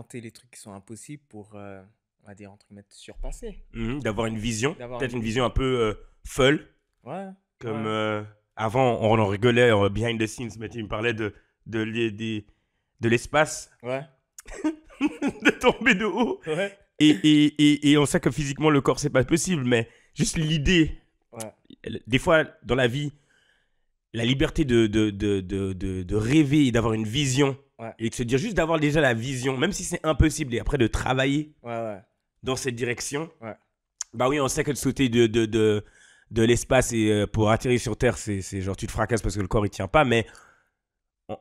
tenter les trucs qui sont impossibles pour, on va dire, entre guillemets, te surpasser. D'avoir une vision, D'avoir peut-être une une vision un peu folle, Ouais, comme ouais. avant on en rigolait behind the scenes, mais tu me parlais de l'espace, Ouais, de tomber de haut. ouais, Et on sait que physiquement le corps c'est pas possible, mais juste l'idée, ouais. des fois dans la vie, la liberté de rêver et d'avoir une vision, Ouais, et de se dire juste d'avoir déjà la vision, même si c'est impossible, et après de travailler ouais, ouais, dans cette direction. ouais. Bah oui, on sait que de sauter de l'espace et pour atterrir sur Terre, c'est genre tu te fracasses parce que le corps il tient pas, mais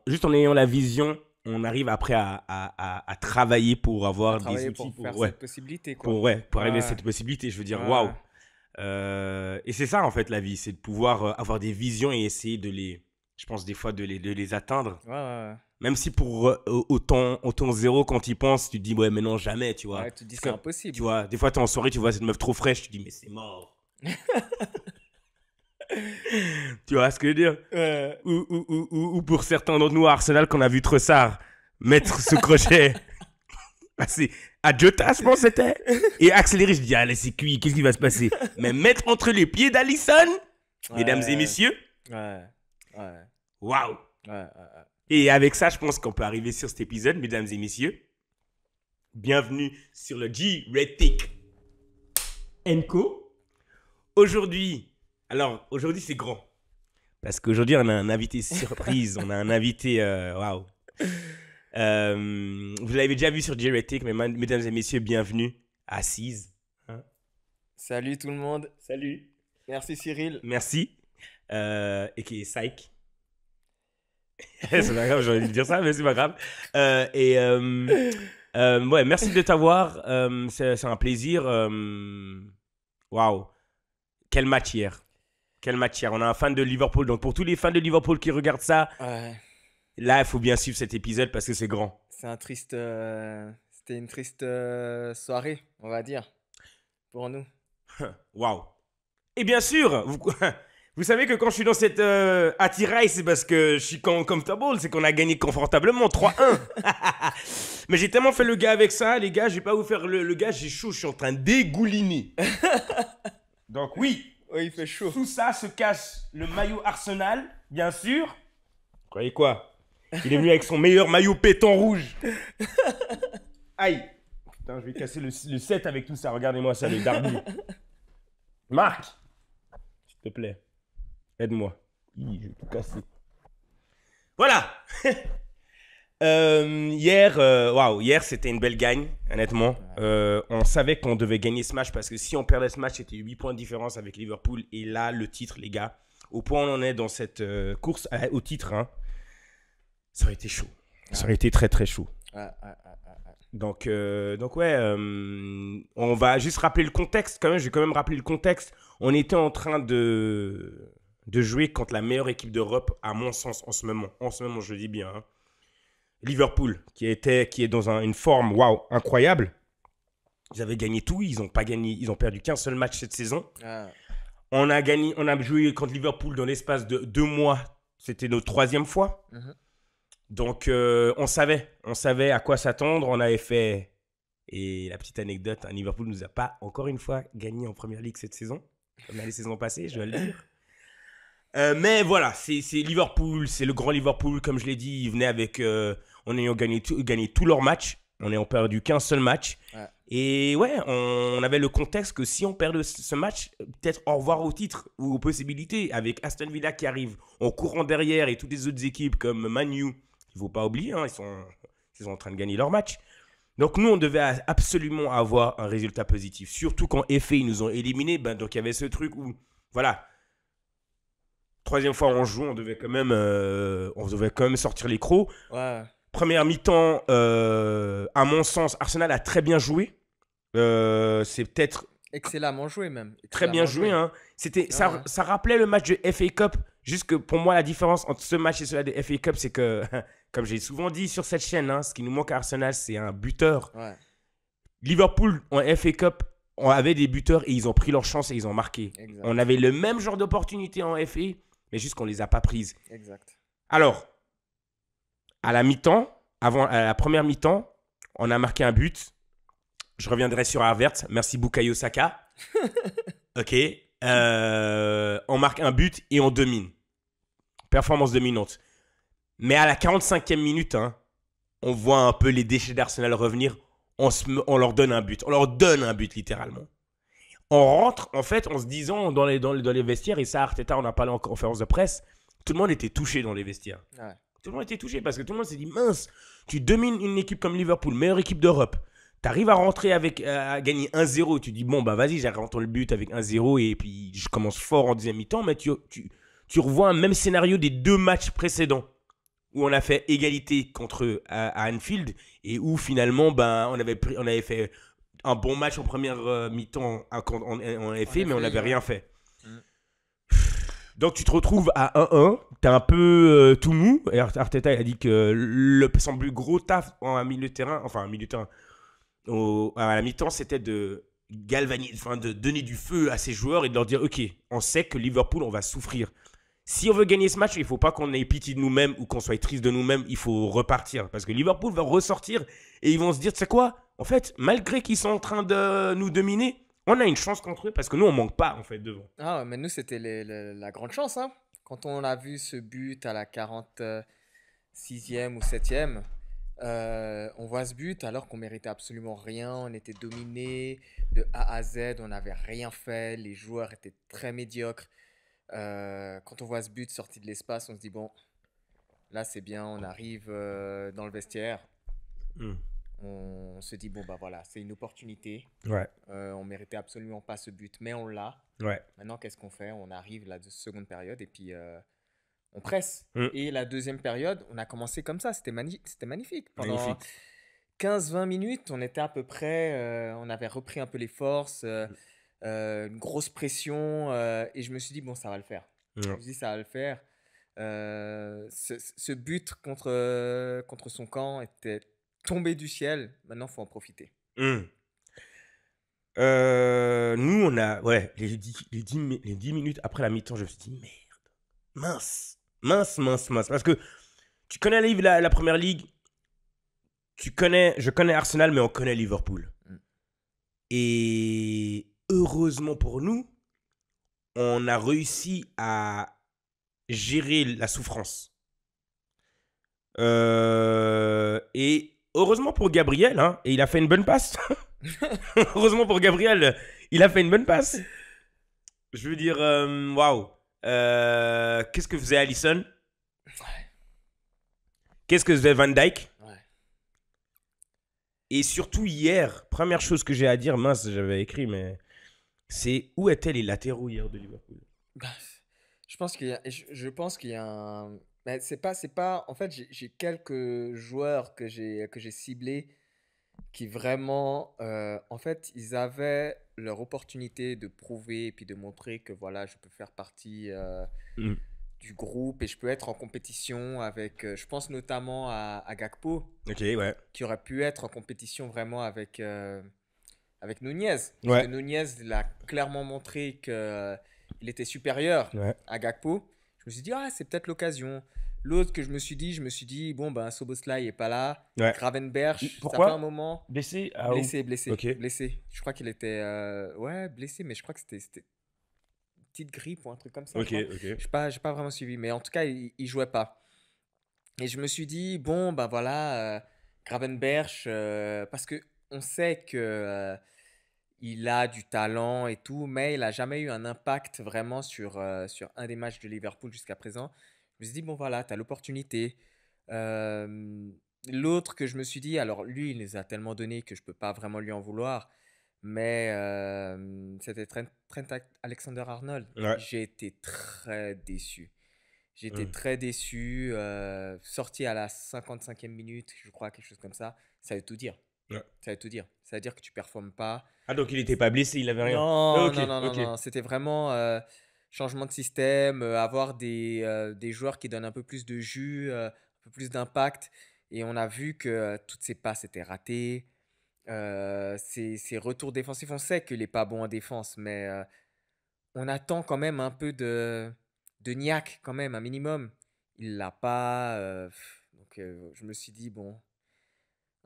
juste en ayant la vision, on arrive après à travailler pour À avoir des travailler outils pour faire pour, ouais, cette possibilité, quoi. pour arriver à Ouais, cette possibilité. Je veux dire, waouh. ouais, Et c'est ça en fait la vie, c'est de pouvoir avoir des visions et essayer je pense des fois de les atteindre. ouais, ouais. Même si pour autant zéro, quand tu y penses, tu te dis, ouais, mais non, jamais, tu vois. Ouais, tu te dis C'est c'est comme, tu impossible. vois, des fois, t'es en soirée, tu vois cette meuf trop fraîche, tu te dis, mais c'est mort. Tu vois ce que je veux dire? Ouais. Ou pour certains d'entre nous à Arsenal qu'on a vu Trossard mettre ce crochet. C'est à Jota, je pense, c'était. Et accélérer, je dis, allez, c'est cuit, qu'est-ce qui va se passer? Mais mettre entre les pieds d'Alisson, mesdames et Ouais, messieurs, ouais, ouais, waouh! ouais, ouais. Et avec ça, je pense qu'on peut arriver sur cet épisode, mesdames et messieurs. Bienvenue sur le G-Retic Co. Aujourd'hui c'est grand. Parce qu'aujourd'hui, on a un invité surprise. On a un invité, waouh. Vous l'avez déjà vu sur G-Retic, mais mesdames et messieurs, bienvenue. Assise. Hein? Salut tout le monde. Salut. Merci Cyril. Merci. Et qui est Psych. C'est pas grave, j'aurais dû dire ça, mais c'est pas grave. Ouais, merci de t'avoir. C'est un plaisir. Waouh. Quel match hier. Quel match hier. On a un fan de Liverpool. Donc, pour tous les fans de Liverpool qui regardent ça, Ouais, là, il faut bien suivre cet épisode parce que c'est grand. c'était une triste soirée, on va dire, pour nous. Waouh. Et bien sûr, vous savez que quand je suis dans cette attirail, c'est parce que je suis comfortable. C'est qu'on a gagné confortablement 3-1. Mais j'ai tellement fait le gars avec ça, les gars. Je vais pas vous faire le gars. J'ai chaud. Je suis en train de dégouliner. Donc, oui. Oh, il fait chaud. Sous ça se cache le maillot Arsenal, bien sûr. Vous croyez quoi? Il est venu avec son meilleur maillot pétant rouge. Aïe. Putain, je vais casser le 7 avec tout ça. Regardez-moi ça, les Darby. Marc, s'il te plaît, aide-moi. Je vais tout casser. Voilà. Hier, c'était une belle gagne, honnêtement. On savait qu'on devait gagner ce match parce que si on perdait ce match, c'était 8 points de différence avec Liverpool. Et là, le titre, les gars, au point où on en est dans cette course au titre, hein, ça aurait été chaud. Ça aurait été très, très chaud. Donc ouais, on va juste rappeler le contexte quand même. Je vais quand même rappeler le contexte. On était en train de jouer contre la meilleure équipe d'Europe, à mon sens, en ce moment. En ce moment, je le dis bien, hein. Liverpool, qui est dans une forme incroyable. Ils avaient gagné tout, ils n'ont pas gagné, ils ont perdu qu'un seul match cette saison. On a joué contre Liverpool dans l'espace de 2 mois. C'était notre 3e fois. Donc on savait à quoi s'attendre. On avait fait, et la petite anecdote, hein, Liverpool nous a pas encore une fois gagné en Première Ligue cette saison, comme les saisons passées, je dois le dire. Mais voilà, c'est Liverpool, c'est le grand Liverpool, comme je l'ai dit, ils venaient avec, en ayant gagné tous leurs matchs, en n'ayant perdu qu'un seul match. Ouais. Et ouais, on avait le contexte que si on perdait ce match, peut-être au revoir au titre ou aux possibilités, avec Aston Villa qui arrive en courant derrière et toutes les autres équipes comme Man U, il ne faut pas oublier, hein, ils sont en train de gagner leur match. Donc nous, on devait absolument avoir un résultat positif, surtout quand FA, ils nous ont éliminés. Donc il y avait ce truc où, voilà, 3e fois on joue, on devait quand même sortir les crocs. Ouais. Première mi-temps, à mon sens, Arsenal a très bien joué. C'est peut-être Excellemment joué même. très bien joué. Hein. Ça rappelait le match de FA Cup. Juste que pour moi, la différence entre ce match et celui de FA Cup, c'est que, comme j'ai souvent dit sur cette chaîne, hein, ce qui nous manque à Arsenal, c'est un buteur. Ouais. Liverpool, en FA Cup, on avait des buteurs et ils ont pris leur chance et ils ont marqué. Exact. On avait le même genre d'opportunité en FA, mais juste qu'on ne les a pas prises. Exact. Alors, à la mi-temps, à la première mi-temps, On a marqué un but. Je reviendrai sur Havertz. Merci Bukayo Saka. Ok. On marque un but et on domine. Performance dominante. Mais à la 45e minute, hein, on voit un peu les déchets d'Arsenal revenir. On leur donne un but. On leur donne un but, littéralement. On rentre, en fait, en se disant dans les vestiaires, et ça, Arteta, on a parlé en conférence de presse, tout le monde était touché dans les vestiaires. Ouais. Tout le monde était touché parce que tout le monde s'est dit, mince, tu domines une équipe comme Liverpool, meilleure équipe d'Europe. Tu arrives à rentrer à gagner 1-0. Tu dis, bon, bah vas-y, j'arrête le but avec 1-0 et puis je commence fort en deuxième mi-temps. Mais tu revois un même scénario des 2 matchs précédents où on a fait égalité contre à Anfield et où finalement, ben, on avait fait un bon match en première mi-temps en effet, mais on n'avait rien fait. Donc tu te retrouves à 1-1, t'es un peu tout mou. Et Arteta a dit que son plus gros taf à milieu de terrain, à la mi-temps, c'était de galvaniser, de donner du feu à ses joueurs et de leur dire, ok, on sait que Liverpool, on va souffrir. Si on veut gagner ce match, il ne faut pas qu'on ait pitié de nous-mêmes ou qu'on soit triste de nous-mêmes, il faut repartir. Parce que Liverpool va ressortir et ils vont se dire, tu sais quoi, en fait, malgré qu'ils sont en train de nous dominer, on a une chance contre eux parce que nous, on manque pas, en fait, devant. Ah ouais, mais nous, c'était la grande chance, hein. Quand on a vu ce but à la 46e ou 7e, on voit ce but alors qu'on méritait absolument rien. On était dominé de A à Z, on n'avait rien fait. Les joueurs étaient très médiocres. Quand on voit ce but sorti de l'espace, on se dit, bon, là, c'est bien, on arrive dans le vestiaire. On se dit, bon, bah voilà, c'est une opportunité. Ouais. On méritait absolument pas ce but, mais on l'a. Ouais. Maintenant, qu'est-ce qu'on fait? On arrive la seconde période et puis on presse. Et la deuxième période, on a commencé comme ça. C'était magnifique. Pendant 15-20 minutes, on était à peu près... on avait repris un peu les forces, une grosse pression. Et je me suis dit, bon, ça va le faire. Je me suis dit, ça va le faire. Ce but contre son camp était tombé du ciel. Maintenant, il faut en profiter. Nous, on a... Ouais, les 10 minutes après la mi-temps, je me suis dit, merde. Mince. Parce que tu connais la première ligue, je connais Arsenal, mais on connaît Liverpool. Et heureusement pour nous, on a réussi à gérer la souffrance. Et heureusement pour Gabriel, hein, et il a fait une bonne passe. Heureusement pour Gabriel, il a fait une bonne passe. Je veux dire, waouh. Qu'est-ce que faisait Alisson? Qu'est-ce que faisait Van Dijk? Et surtout hier, première chose que j'ai à dire, mince, j'avais écrit, mais c'est où étaient les latéraux hier de Liverpool? Je pense qu'il y a un... Mais c'est pas... En fait, j'ai quelques joueurs que j'ai ciblés qui vraiment... en fait, ils avaient leur opportunité de prouver et puis de montrer que voilà, je peux faire partie du groupe et je peux être en compétition avec... je pense notamment à Gakpo, qui aurait pu être en compétition vraiment avec Nunez. Parce que Nunez l'a clairement montré qu'il était supérieur à Gakpo. Je me suis dit, c'est peut-être l'occasion. L'autre que je me suis dit, bon, ben, Szoboszlai n'est pas là. Gravenberch, ça fait un moment. Blessé? Blessé. Je crois qu'il était blessé, mais je crois que c'était une petite grippe ou un truc comme ça. J'ai pas vraiment suivi, mais en tout cas, il jouait pas. Et je me suis dit, bon, ben voilà, Gravenberch, parce qu'on sait que... il a du talent et tout, mais il n'a jamais eu un impact vraiment sur un des matchs de Liverpool jusqu'à présent. Je me suis dit, bon voilà, tu as l'opportunité. L'autre que je me suis dit, alors lui, il les a tellement donnés que je ne peux pas vraiment lui en vouloir, mais c'était Trent Alexander-Arnold. J'ai été très déçu. Sorti à la 55e minute, je crois, quelque chose comme ça. Ça veut tout dire. Ça veut tout dire. Ça veut dire que tu performes pas. Ah, donc il n'était pas blessé, il avait rien. Non. C'était vraiment changement de système, avoir des joueurs qui donnent un peu plus de jus, un peu plus d'impact. Et on a vu que toutes ses passes étaient ratées. Ses retours défensifs, on sait qu'il n'est pas bon en défense, mais on attend quand même un peu de niaque, quand même, un minimum. Il l'a pas. Donc je me suis dit, bon,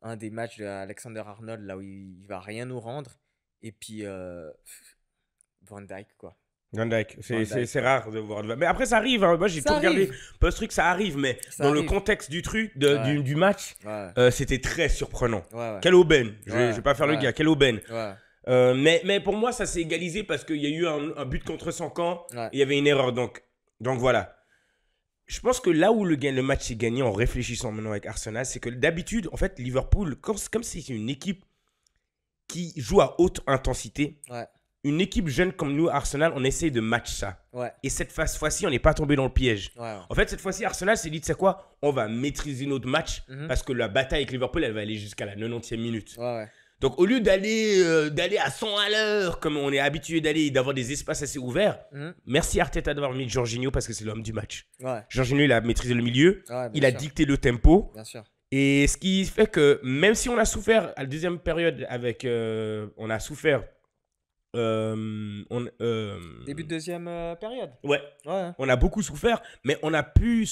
un des matchs d'Alexander Arnold, là où il va rien nous rendre. Et puis, Van Dijk, quoi. Van Dijk, Van Dijk, c'est quoi. rare de voir. Mais après, ça arrive. Hein. Moi, j'ai tout Ça regardé. arrive. Pas ce truc, ça arrive. Mais Ça dans le arrive. contexte du truc, Ouais. du match, Ouais, c'était très surprenant. ouais, Quelle aubaine. Je Ouais, vais pas faire le ouais. gars. Quelle aubaine. ouais, Mais pour moi, ça s'est égalisé parce qu'il y a eu un but contre son camp. ouais. Et il y avait une erreur. Donc voilà. Je pense que là où le match s'est gagné en réfléchissant maintenant avec Arsenal, c'est que d'habitude, en fait, Liverpool, comme c'est une équipe qui joue à haute intensité, Ouais, une équipe jeune comme nous, Arsenal, on essaye de match ça. ouais, Et cette fois-ci, on n'est pas tombé dans le piège. ouais. En fait, cette fois-ci, Arsenal s'est dit, tu sais quoi, on va maîtriser notre match Mhm. parce que la bataille avec Liverpool, elle va aller jusqu'à la 90e minute. Ouais, ouais. Donc, au lieu d'aller à 100 à l'heure, comme on est habitué d'aller, d'avoir des espaces assez ouverts, Mhm. merci Arteta d'avoir mis Jorginho parce que c'est l'homme du match. Ouais, Jorginho, il a maîtrisé le milieu, ouais, il bien a sûr. dicté le tempo. Bien sûr. Et ce qui fait que, même si on a souffert à la deuxième période avec. On a souffert. Début de deuxième période. Ouais, Ouais, on a beaucoup souffert, mais on a pu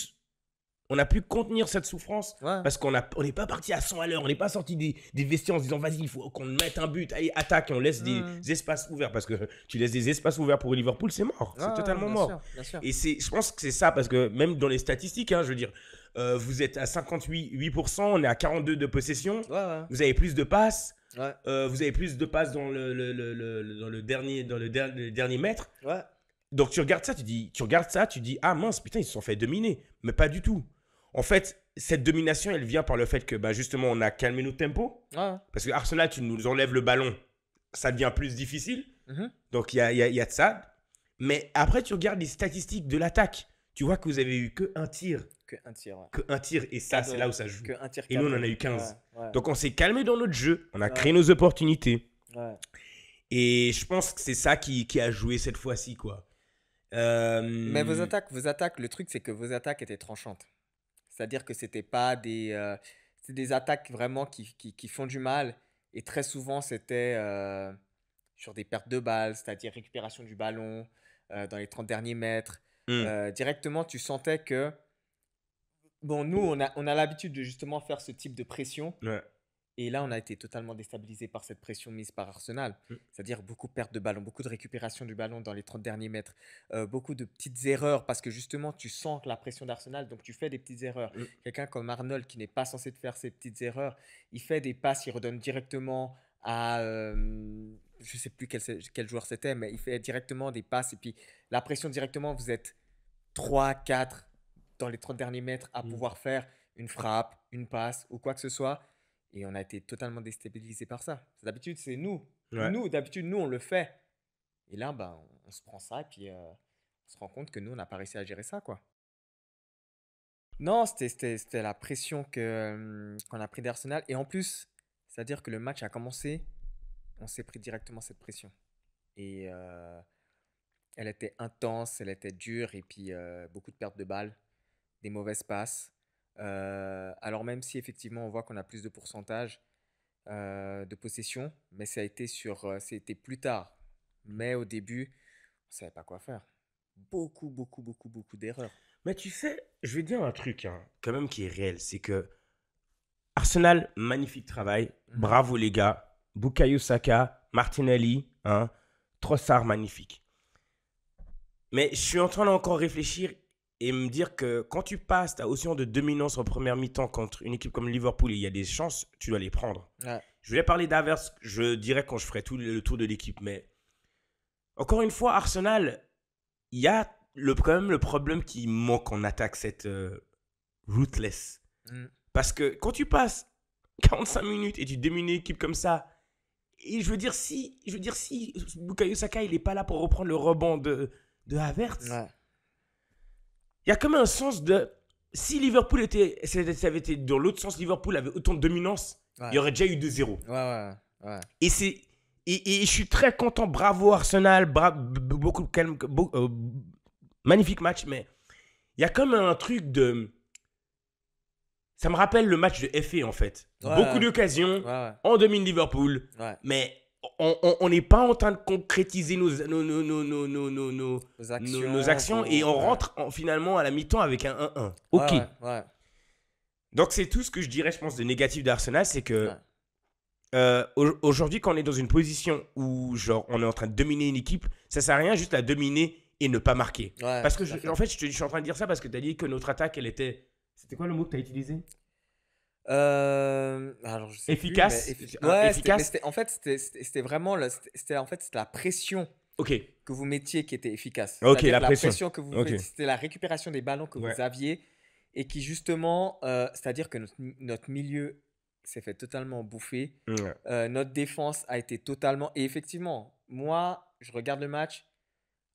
contenir cette souffrance ouais. parce qu'on n'est pas parti à 100 à l'heure. On n'est pas sorti des vestiaires en se disant vas-y, il faut qu'on mette un but, allez, attaque, et on laisse des espaces ouverts. Parce que tu laisses des espaces ouverts pour Liverpool, c'est mort. C'est Ouais, totalement bien mort. sûr, bien sûr. Et je pense que c'est ça, parce que même dans les statistiques, hein, je veux dire, vous êtes à 58%, on est à 42 de possession, Ouais, ouais. vous avez plus de passes, Ouais, vous avez plus de passes dans le dernier mètre. ouais. Donc tu regardes ça, tu dis ah mince, putain, ils se sont fait dominer. Mais pas du tout. En fait, cette domination, elle vient par le fait que bah, justement, on a calmé notre tempo. Ouais. Parce que Arsenal, tu nous enlèves le ballon, ça devient plus difficile. Mhm. Donc il y a de ça. Mais après, tu regardes les statistiques de l'attaque. Tu vois que vous avez eu que un tir. Que un tir, ouais. Que un tir. Et ça, c'est là où ça joue. Que un tir Et nous, on en cadré. a eu 15. Ouais, ouais. Donc on s'est calmé dans notre jeu. On a Ouais. créé nos opportunités. Ouais. Et je pense que c'est ça qui a joué cette fois-ci, quoi. Mais vos attaques, le truc, c'est que vos attaques étaient tranchantes. C'est-à-dire que c'était pas c'est des attaques vraiment qui font du mal. Et très souvent, c'était sur des pertes de balles, c'est-à-dire récupération du ballon dans les 30 derniers mètres. Directement, tu sentais que, bon, nous, on a l'habitude de justement faire ce type de pression. Ouais. Et là, on a été totalement déstabilisé par cette pression mise par Arsenal. C'est-à-dire beaucoup de pertes de ballon, beaucoup de récupération du ballon dans les 30 derniers mètres, beaucoup de petites erreurs parce que justement, tu sens la pression d'Arsenal, donc tu fais des petites erreurs. Quelqu'un comme Arnold qui n'est pas censé faire ces petites erreurs, il fait des passes, il redonne directement à... je ne sais plus quel joueur c'était, mais il fait directement des passes. Et puis la pression directement, vous êtes 3, 4 dans les 30 derniers mètres à pouvoir faire une frappe, une passe ou quoi que ce soit. Et on a été totalement déstabilisé par ça. D'habitude, c'est nous. Ouais. D'habitude, nous, on le fait. Et là, bah, on se prend ça et puis on se rend compte que nous, on n'a pas réussi à gérer ça, quoi. Non, c'était la pression qu'on a pris d'Arsenal. Et en plus, c'est-à-dire que le match a commencé, on s'est pris directement cette pression. Et elle était intense, elle était dure. Et puis, beaucoup de pertes de balles, des mauvaises passes. Alors même si effectivement on voit qu'on a plus de pourcentage de possession, mais c'était plus tard. Mais au début, on savait pas quoi faire. Beaucoup d'erreurs. Mais tu sais, je vais dire un truc, hein, quand même, qui est réel. C'est que Arsenal, magnifique travail. Bravo les gars. Bukayo Saka, Martinelli, hein, Trossard, magnifique. Mais je suis en train d'encore réfléchir et me dire que quand tu passes ta notion de dominance en première mi-temps contre une équipe comme Liverpool, il y a des chances, tu dois les prendre. Ouais. Je voulais parler d'Havertz, je dirais quand je ferai tout le tour de l'équipe. Mais encore une fois, Arsenal, il y a quand même le problème qui manque en attaque, cette ruthless. Parce que quand tu passes 45 minutes et tu domines une équipe comme ça, et je veux dire si Bukayo Saka, il n'est pas là pour reprendre le rebond de Havertz, Ouais. il y a comme un sens de... Si Liverpool ça avait été dans l'autre sens, Liverpool avait autant de dominance, il y aurait déjà eu 2-0. Ouais. Et je suis très content, bravo Arsenal, beaucoup de calme, magnifique match, mais il y a comme un truc de... Ça me rappelle le match de FA en fait. Beaucoup d'occasions, on domine Liverpool, mais on n'est pas en train de concrétiser nos actions et on rentre finalement à la mi-temps avec un 1-1. Ok. Ouais. Donc, c'est tout ce que je dirais, je pense, de négatif d'Arsenal. C'est que Ouais. aujourd'hui, quand on est dans une position où genre, on est en train de dominer une équipe, ça sert à rien juste à dominer et ne pas marquer. Ouais, Parce que, tout à en fait. fait, je suis en train de dire ça parce que tu as dit que notre attaque, elle était. C'était quoi le mot que tu as utilisé? Alors je sais plus, mais Efficace. ouais, Efficace. en fait, c'était vraiment en fait, c'était la pression Ok. que vous mettiez qui était efficace. Ok, C'est-à-dire la que la pression. pression que vous Ok. mettiez, c'était la récupération des ballons que Ouais. vous aviez et qui justement, c'est-à-dire que notre milieu s'est fait totalement bouffer. Ouais. Notre défense a été totalement. Et effectivement, moi, je regarde le match.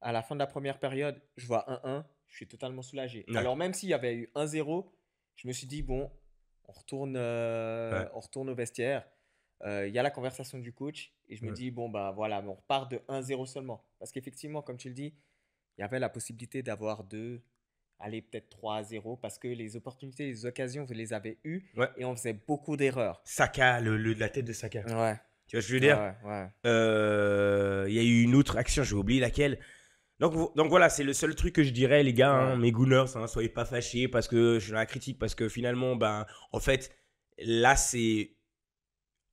À la fin de la première période, je vois 1-1. Je suis totalement soulagé. Ouais. Alors, même s'il y avait eu 1-0, je me suis dit, bon, Ouais. on retourne au vestiaire. Il y a la conversation du coach. Et je me Ouais. dis, bon, bah voilà, mais on repart de 1-0 seulement. Parce qu'effectivement, comme tu le dis, il y avait la possibilité d'avoir aller peut-être 3-0 parce que les opportunités, les occasions, vous les avez eues Ouais. et on faisait beaucoup d'erreurs. Saka, la tête de Saka. Ouais, Tu vois ce que je veux ouais, dire? ouais, ouais. Il y a eu une autre action, j'ai oublié laquelle. Donc voilà, c'est le seul truc que je dirais, les gars, hein, Ouais. mes Gunners, hein, soyez pas fâchés parce que je suis dans la critique, parce que finalement, ben, en fait, là, c'est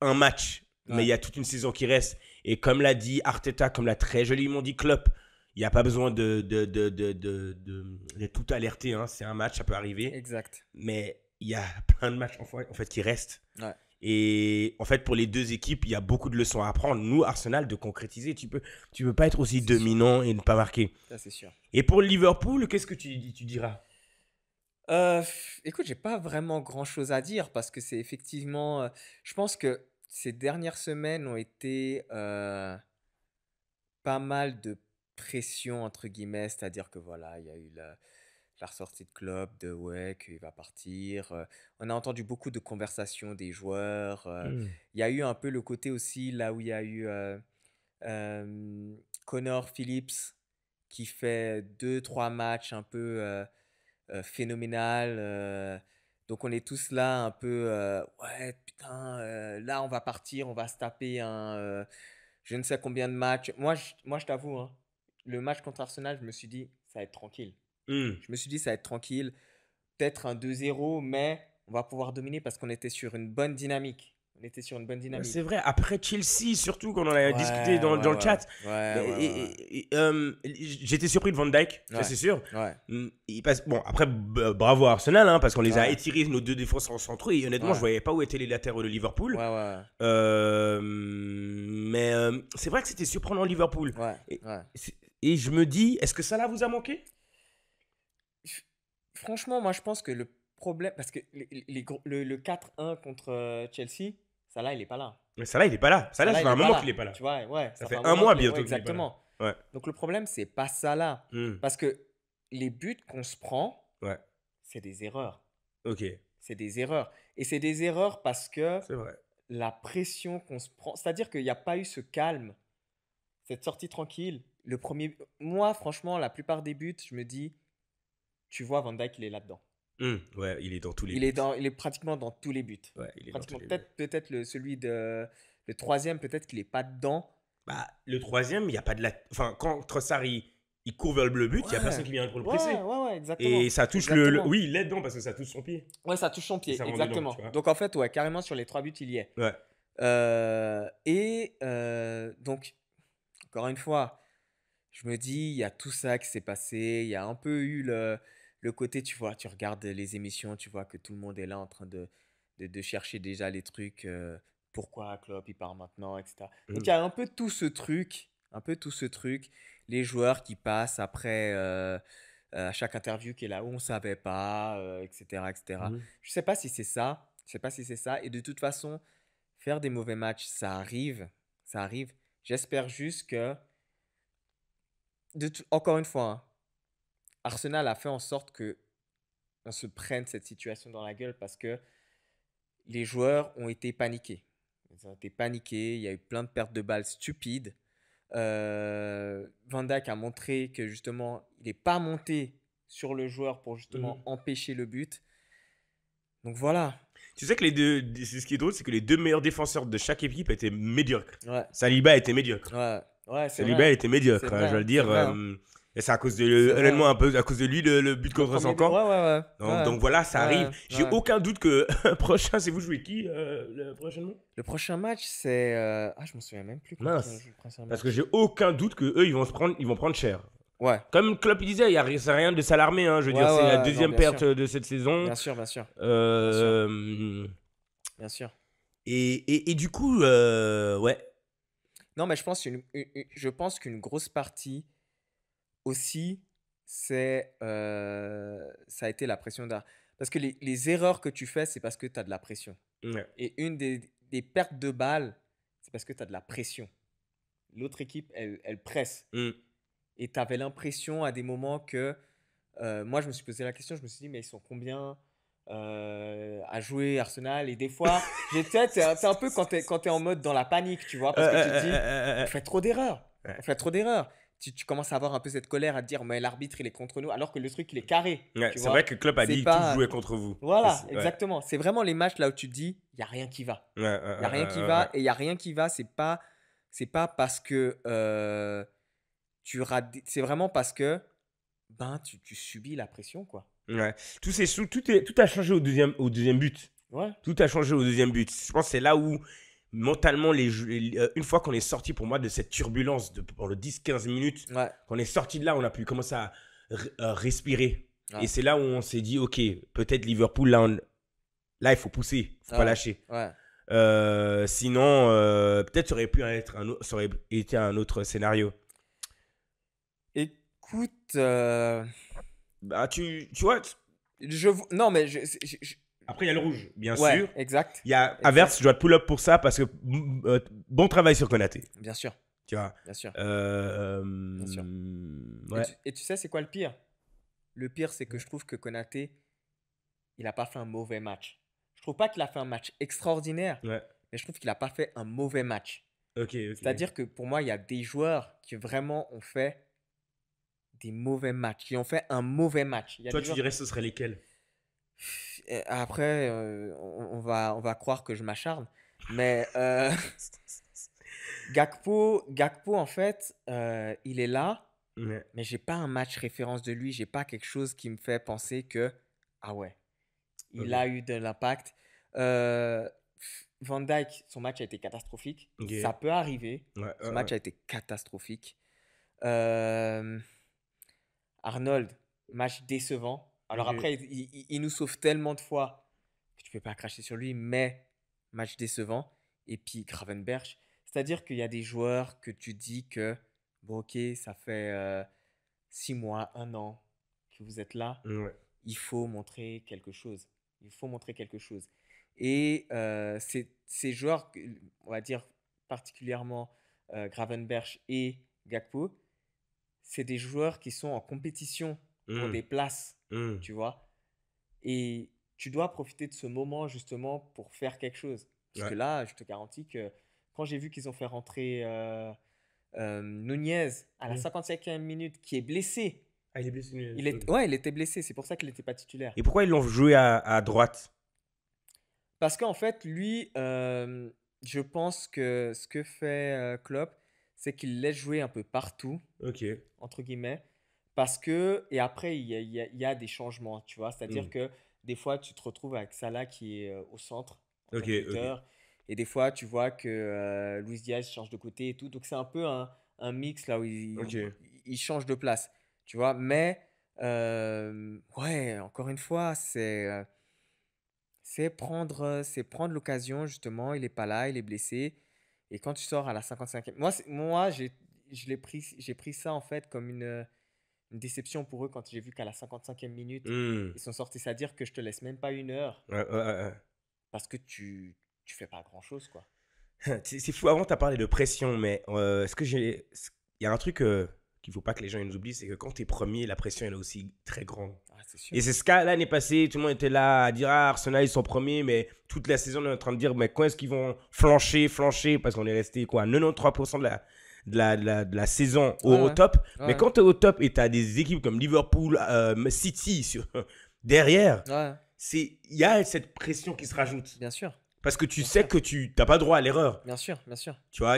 un match, mais il Ouais. y a toute une saison qui reste. Et comme l'a dit Arteta, comme l'a très joliment dit Klopp, il n'y a pas besoin de tout alerter. Hein. C'est un match, ça peut arriver. Exact. Mais il y a plein de matchs en fait, qui restent. Ouais. Et en fait, pour les deux équipes, il y a beaucoup de leçons à apprendre. Nous, Arsenal, de concrétiser. Tu peux pas être aussi C'est dominant et ne pas marquer. Ça, c'est sûr. Et pour Liverpool, qu'est-ce que tu diras? Écoute, j'ai pas vraiment grand-chose à dire parce que c'est effectivement, je pense que ces dernières semaines ont été pas mal de pression entre guillemets, c'est-à-dire que voilà, il y a eu la ressortie de Klopp, de ouais, qu'il va partir. On a entendu beaucoup de conversations des joueurs. Hmm. Il y a eu un peu le côté aussi là où il y a eu Connor Phillips qui fait 2, 3 matchs un peu phénoménal. Donc on est tous là un peu, ouais, putain, là on va partir, on va se taper je ne sais combien de matchs. Moi, je t'avoue, hein, le match contre Arsenal, je me suis dit, ça va être tranquille. Hmm. Je me suis dit, ça va être tranquille. Peut-être un 2-0, mais on va pouvoir dominer parce qu'on était sur une bonne dynamique. On était sur une bonne Ouais, c'est dynamique. vrai, après Chelsea, surtout quand on en a discuté Ouais, ouais, dans le ouais. chat, Ouais, ouais, ouais, j'étais surpris de Van Dijk, ça ouais. c'est sûr. Ouais, Il passe, bon, après, bravo à Arsenal, hein, parce qu'on les a ouais, étirés, nos deux défenseurs centraux, et honnêtement, je ouais, voyais pas où étaient les latéraux de Liverpool. ouais, ouais, Mais c'est vrai que c'était surprenant Liverpool. ouais, Et, ouais. et je me dis, est-ce que ça là vous a manqué? Franchement, moi, je pense que le problème, parce que le 4-1 contre Chelsea, ça là, il est pas là. Mais ça là, il est pas là. Ça là, Ça ça là, fait il un est pas moment qu'il là. est pas là. Tu vois, ouais, Ça ça fait fait un un moment mois qu'il est. Ouais, bientôt qu'il est pas là. exactement. Ouais. Donc le problème, c'est pas ça là. Hmm. Parce que les buts qu'on se prend, Ouais. c'est des erreurs. Ok. C'est des erreurs. Et c'est des erreurs parce que C'est vrai. la pression qu'on se prend, c'est-à-dire qu'il n'y a pas eu ce calme, cette sortie tranquille. Moi, franchement, la plupart des buts, je me dis, tu vois, Van Dijk, il est là-dedans. Ouais, il est dans tous les Il buts. est il est pratiquement dans tous les buts. Ouais, il est dans tous Pratiquement. les buts. Peut-être le troisième, peut-être qu'il est pas dedans. Bah, le troisième, il n'y a pas de la. Enfin, quand Trossard il court vers le but, il n'y a personne Ouais, qui vient pour le presser. ouais, ouais, ouais, exactement. Et ça touche Exactement. Oui, il est dedans parce que ça touche son pied. Ouais, ça touche son Et pied, ça rentre dedans, exactement. tu vois. Donc en fait, ouais, carrément sur les 3 buts, il y est. Ouais. Donc, encore une fois, je me dis, il y a tout ça qui s'est passé. Il y a un peu eu le côté, tu vois, tu regardes les émissions, tu vois que tout le monde est là en train de chercher déjà les trucs. Pourquoi Klopp, il part maintenant, etc. Donc, il y a un peu tout ce truc. Les joueurs qui passent après à chaque interview qui est là où on ne savait pas, etc., etc. Mhm. Je ne sais pas si c'est ça. Je sais pas si c'est ça. Et de toute façon, faire des mauvais matchs, ça arrive. Ça arrive. J'espère juste que, encore une fois, hein, Arsenal a fait en sorte que on se prenne cette situation dans la gueule parce que les joueurs ont été paniqués. Ils ont été paniqués. Il y a eu plein de pertes de balles stupides. Van Dijk a montré que justement, il n'est pas monté sur le joueur pour justement empêcher le but. Donc voilà. Tu sais que ce qui est drôle, c'est que les deux meilleurs défenseurs de chaque équipe étaient médiocres. Ouais, Saliba était médiocre. ouais, ouais, c'est Saliba vrai. était médiocre, C'est hein, vrai, je veux hein. le C'est dire. vrai, hein. Et c'est à cause de, C'est vrai, honnêtement, hein. un peu à cause de lui, le but Le contre son premier but, ouais, camp. ouais, ouais. Donc voilà, ça Ouais, arrive. J'ai ouais. aucun doute que prochain, c'est vous jouez qui prochainement? Le prochain match, c'est. Ah, je m'en souviens même plus contre qui on Mince. joue le prochain Parce que match. j'ai aucun doute que eux, ils vont prendre cher. Ouais, Comme Klopp il disait, c'est rien de s'alarmer. Hein. Je veux ouais, dire, c'est la ouais, non, deuxième bien sûr. perte de cette saison. Bien sûr, bien sûr. Bien sûr. Euh, Bien sûr. et du coup, ouais. Non, mais je pense je pense qu'une grosse partie aussi, ça a été la pression d'art. Parce que les erreurs que tu fais, c'est parce que tu as de la pression. Ouais. Et une des pertes de balles, c'est parce que tu as de la pression. L'autre équipe, elle presse. Mm. Et tu avais l'impression à des moments que. Moi, je me suis posé la question, je me suis dit, mais ils sont combien à jouer Arsenal? Et des fois, c'est un peu quand tu es en mode dans la panique, tu vois, parce que tu te dis, on fait trop d'erreurs. Ouais. On fait trop d'erreurs. Tu commences à avoir un peu cette colère à te dire, mais l'arbitre, il est contre nous, alors que le truc, il est carré. Ouais, Tu c'est vois. vrai que Klopp a C'est dit pas. tous jouer contre vous. Voilà, Ouais. exactement. C'est vraiment les matchs là où tu te dis, il n'y a rien qui va. Ouais, Il n'y a rien qui va. Et il n'y a rien qui va, c'est pas parce que c'est vraiment parce que ben, tu subis la pression, quoi. Ouais. Tout a changé au deuxième but. Ouais. Tout a changé au deuxième but. Je pense que c'est là où, mentalement, une fois qu'on est sorti pour moi de cette turbulence pendant le 10-15 minutes, Ouais. qu'on est sorti de là, on a pu commencer à respirer. Ouais. Et c'est là où on s'est dit, ok, peut-être Liverpool, là, il faut pousser, il ne faut pas lâcher. Ouais. Sinon, peut-être ça aurait été un autre scénario. Écoute, Bah, tu vois, non, mais après, il y a le rouge, bien ouais, sûr. exact. Il y a Exact. Havertz, je dois te pull up pour ça parce que bon travail sur Konaté. Bien sûr, Tu vois. bien sûr. Bien sûr. Ouais. Et tu sais, c'est quoi le pire? Le pire, c'est que je trouve que Konaté, il n'a pas fait un mauvais match. Je trouve pas qu'il a fait un match extraordinaire, Ouais. mais je trouve qu'il n'a pas fait un mauvais match. Ok. C'est-à-dire que pour moi, il y a des joueurs qui vraiment ont fait des mauvais matchs, qui ont fait un mauvais match. Il y a Toi, des tu joueurs- dirais ce serait lesquels? Et après, on va croire que je m'acharne. Mais Gakpo, en fait, il est là, Ouais. mais j'ai pas un match référence de lui. J'ai pas quelque chose qui me fait penser que, ah ouais, il Ok. a eu de l'impact. Van Dijk, son match a été catastrophique. Ok. Ça peut arriver. Ouais, Son match a été catastrophique. Arnold, match décevant. Alors Ok. après, il nous sauve tellement de fois que tu peux pas cracher sur lui, mais match décevant. Et puis Gravenberch, c'est-à-dire qu'il y a des joueurs que tu dis que, bon ok, ça fait 6 mois, 1 an que vous êtes là. Ouais. Il faut montrer quelque chose. Il faut montrer quelque chose. Et ces joueurs, on va dire particulièrement Gravenberch et Gakpo, c'est des joueurs qui sont en compétition pour des places, tu vois. Et tu dois profiter de ce moment justement pour faire quelque chose. Parce que là, je te garantis que quand j'ai vu qu'ils ont fait rentrer Nunez à la 55e minute, qui est blessé. Ah, il est blessé. Ouais, il était blessé. C'est pour ça qu'il n'était pas titulaire. Et pourquoi ils l'ont joué à droite? Parce qu'en fait, lui, je pense que ce que fait Klopp, c'est qu'il laisse jouer un peu partout, Ok. entre guillemets. Parce que, et après, il y a des changements, tu vois. C'est-à-dire que des fois, tu te retrouves avec Salah qui est au centre, en tant que buteur. Et des fois, tu vois que Luis Diaz change de côté et tout. Donc, c'est un peu un mix là où il change de place, tu vois. Mais, ouais, encore une fois, c'est prendre l'occasion, justement. Il n'est pas là, il est blessé. Et quand tu sors à la 55e, moi j'ai pris ça en fait comme une déception pour eux quand j'ai vu qu'à la 55e minute, ils sont sortis. C'est-à-dire que je te laisse même pas 1 heure parce que tu fais pas grand-chose, quoi. C'est fou. Avant, tu as parlé de pression, mais il y a un truc qu'il faut pas que les gens ils nous oublient, c'est que quand tu es premier, la pression elle est aussi très grande. Ah, c'est sûr. Et c'est ce cas l'année passée, tout le monde était là à dire ah, Arsenal ils sont premiers, mais toute la saison on est en train de dire mais quand est-ce qu'ils vont flancher parce qu'on est resté quoi 93% de la saison au top. Ouais. Mais quand tu es au top et tu as des équipes comme Liverpool, City derrière, il y a cette pression qui se rajoute. Bien sûr. Parce que tu sais que tu n'as pas droit à l'erreur. Bien sûr, bien sûr. Tu vois,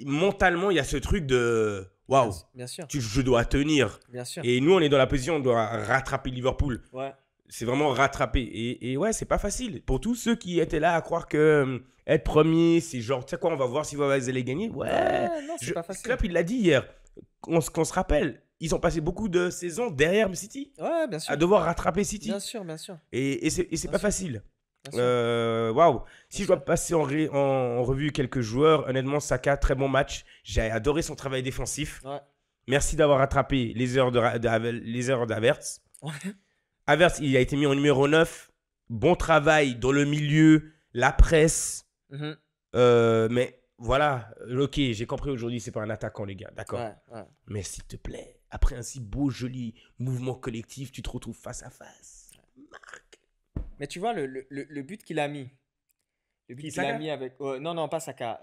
mentalement, il y a ce truc de waouh, Bien sûr, je dois tenir. bien sûr. Et nous, on est dans la position, on doit rattraper Liverpool. Ouais. C'est vraiment rattraper. Et ouais, c'est pas facile. Pour tous ceux qui étaient là à croire que être premier, c'est genre, tu sais quoi, on va voir si vous allez gagner. Ouais. Non, c'est pas facile. Klopp, il l'a dit hier. Qu'on se rappelle, ils ont passé beaucoup de saisons derrière City. Ouais, bien sûr. À devoir rattraper City. Bien sûr, bien sûr. Et c'est Bien pas sûr. facile. Bien sûr. Waouh. Si Bien je dois passer en revue quelques joueurs, honnêtement, Saka, très bon match. J'ai adoré son travail défensif. Ouais. Merci d'avoir rattrapé les erreurs d'Havertz. Ouais. Havertz, il a été mis en numéro 9. Bon travail dans le milieu, la presse. Mhm. Mais voilà, ok, j'ai compris aujourd'hui, c'est pas un attaquant, les gars. D'accord. Ouais, ouais. Mais s'il te plaît, après un si beau, joli mouvement collectif, tu te retrouves face à face. Marc. Mais tu vois, le but qu'il a mis. Le but Qui, qu'il a Saka mis avec. Non, non, pas Saka.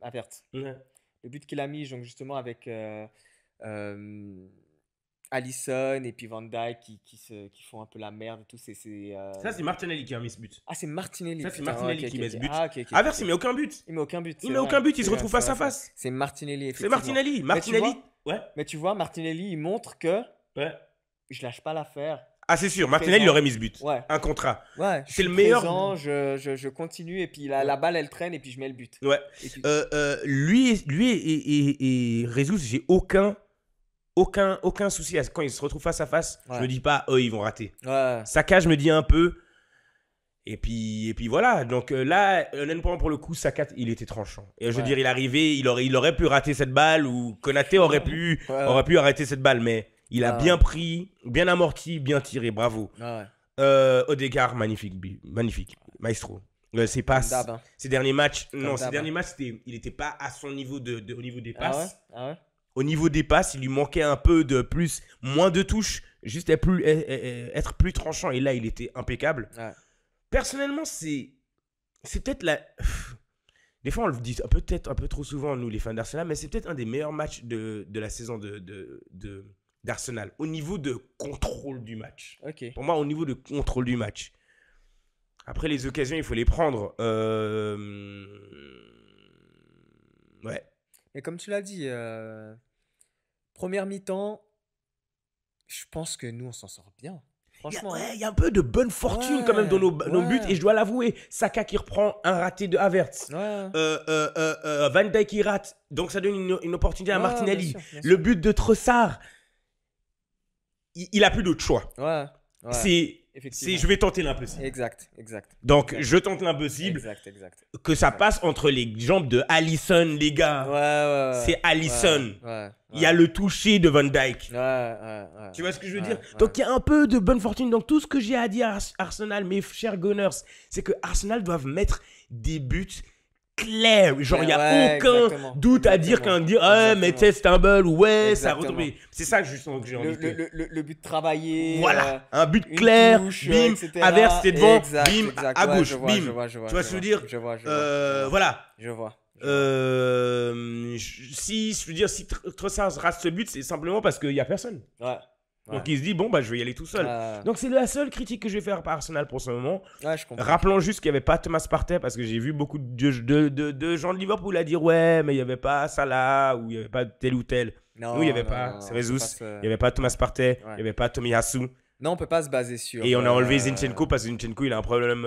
Havertz. Ouais. Le but qu'il a mis, donc justement, avec Alisson et puis Van Dijk qui font un peu la merde et tout. Ça, c'est Martinelli qui a mis ce but. Ah, c'est Martinelli. Ça, c'est putain, Martinelli ok, qui ok, met ok. ce but. Ah, ok, ok, Havertz, ok. il met aucun but. Il met aucun but. Il c'est met vrai. aucun but, il se C'est retrouve vrai, face à c'est vrai, face. c'est Martinelli, C'est effectivement. Martinelli. Mais Martinelli. tu Ouais. Mais tu vois, Martinelli, il montre que Ouais. je lâche pas l'affaire. Ah, c'est sûr, Martinelli, il Présent. aurait mis ce but. Ouais. Un contrat. Ouais, C'est je suis le meilleur. présent, je continue et puis la balle elle traîne et puis je mets le but. Ouais. Et puis- Lui et Jesus, j'ai aucun souci. Quand ils se retrouvent face à face, je Ouais. me dis pas, eux, ils vont rater. Ouais. Saka, je me dis un peu. Et puis voilà. Donc là, honnêtement, pour le coup, Saka, il était tranchant. Et je veux Ouais. dire, il est arrivé, il aurait pu rater cette balle ou Konaté aurait pu arrêter cette balle. Mais il a Ouais. bien pris, bien amorti, bien tiré. Bravo. Ouais. Odegaard, magnifique. Magnifique. Maestro. Ses passes, Comme d'hab, hein. ces derniers matchs. Non, Comme ces d'hab, derniers matchs, il n'était pas à son niveau au niveau des Ah ouais? passes. Ah ouais? Au niveau des passes, il lui manquait un peu de plus, moins de touches, juste être plus tranchant. Et là, il était impeccable. Ouais. Personnellement, c'est peut-être la. Des fois, on le dit peut-être un peu trop souvent, nous, les fans d'Arsenal, mais c'est peut-être un des meilleurs matchs de la saison d'Arsenal. Au niveau de contrôle du match. Ok. Pour moi, au niveau de contrôle du match. Après, les occasions, il faut les prendre. Ouais. Et comme tu l'as dit, première mi-temps, je pense que nous on s'en sort bien. Franchement. Il y a un peu de bonne fortune Ouais, quand même dans nos buts. ouais. Et je dois l'avouer, Saka qui reprend un raté de Havertz. Ouais. Van Dijk qui rate. Donc ça donne une opportunité à Ouais, Martinelli. bien sûr, bien Le sûr. but de Trossard, il a plus d'autre choix. Ouais. Ouais. C'est je vais tenter l'impossible. Exact, exact. Donc Exact. je tente l'impossible. Exact, exact. Que ça passe entre les jambes de Alisson, les gars. Ouais, ouais. C'est Alisson. Ouais. Il y a le toucher de Van Dijk. Ouais. Tu vois ce que je veux Ouais, dire? ouais. Donc il y a un peu de bonne fortune. Donc tout ce que j'ai à dire à Arsenal, mes chers Gunners, c'est que Arsenal doivent mettre des buts clairs. Genre il n'y a Ouais, aucun exactement. doute à dire Exactement. qu'un dire ah mais Exactement. c'est un ball ou ouais Exactement. ça retombe. C'est ça que j'ai envie de Le but travaillé. Voilà, un but une clair, touche, bim, etc. Havertz c'était devant, Exact, bim, exact. à Ouais, gauche, je vois, bim. je vois, je vois, Tu vois je ce que je veux vois. dire? Je vois. Voilà. Je vois. Si je veux dire, si Trossard rate ce but, c'est simplement parce qu'il n'y a personne. Ouais. Donc il se dit, bon, bah, je vais y aller tout seul. Donc c'est la seule critique que je vais faire par Arsenal pour ce moment. Ouais, je comprends. Rappelons juste qu'il n'y avait pas Thomas Partey parce que j'ai vu beaucoup de gens de Liverpool à dire, ouais, mais il n'y avait pas Salah ou il n'y avait pas tel ou tel. Non, Nous, il n'y avait non, pas non, Cerezus, c'est pas il n'y avait pas Thomas Partey, il Ouais. n'y avait pas Tomiyasu. Non, on peut pas se baser sur. Et on a enlevé Zinchenko parce que Zinchenko, il a un problème.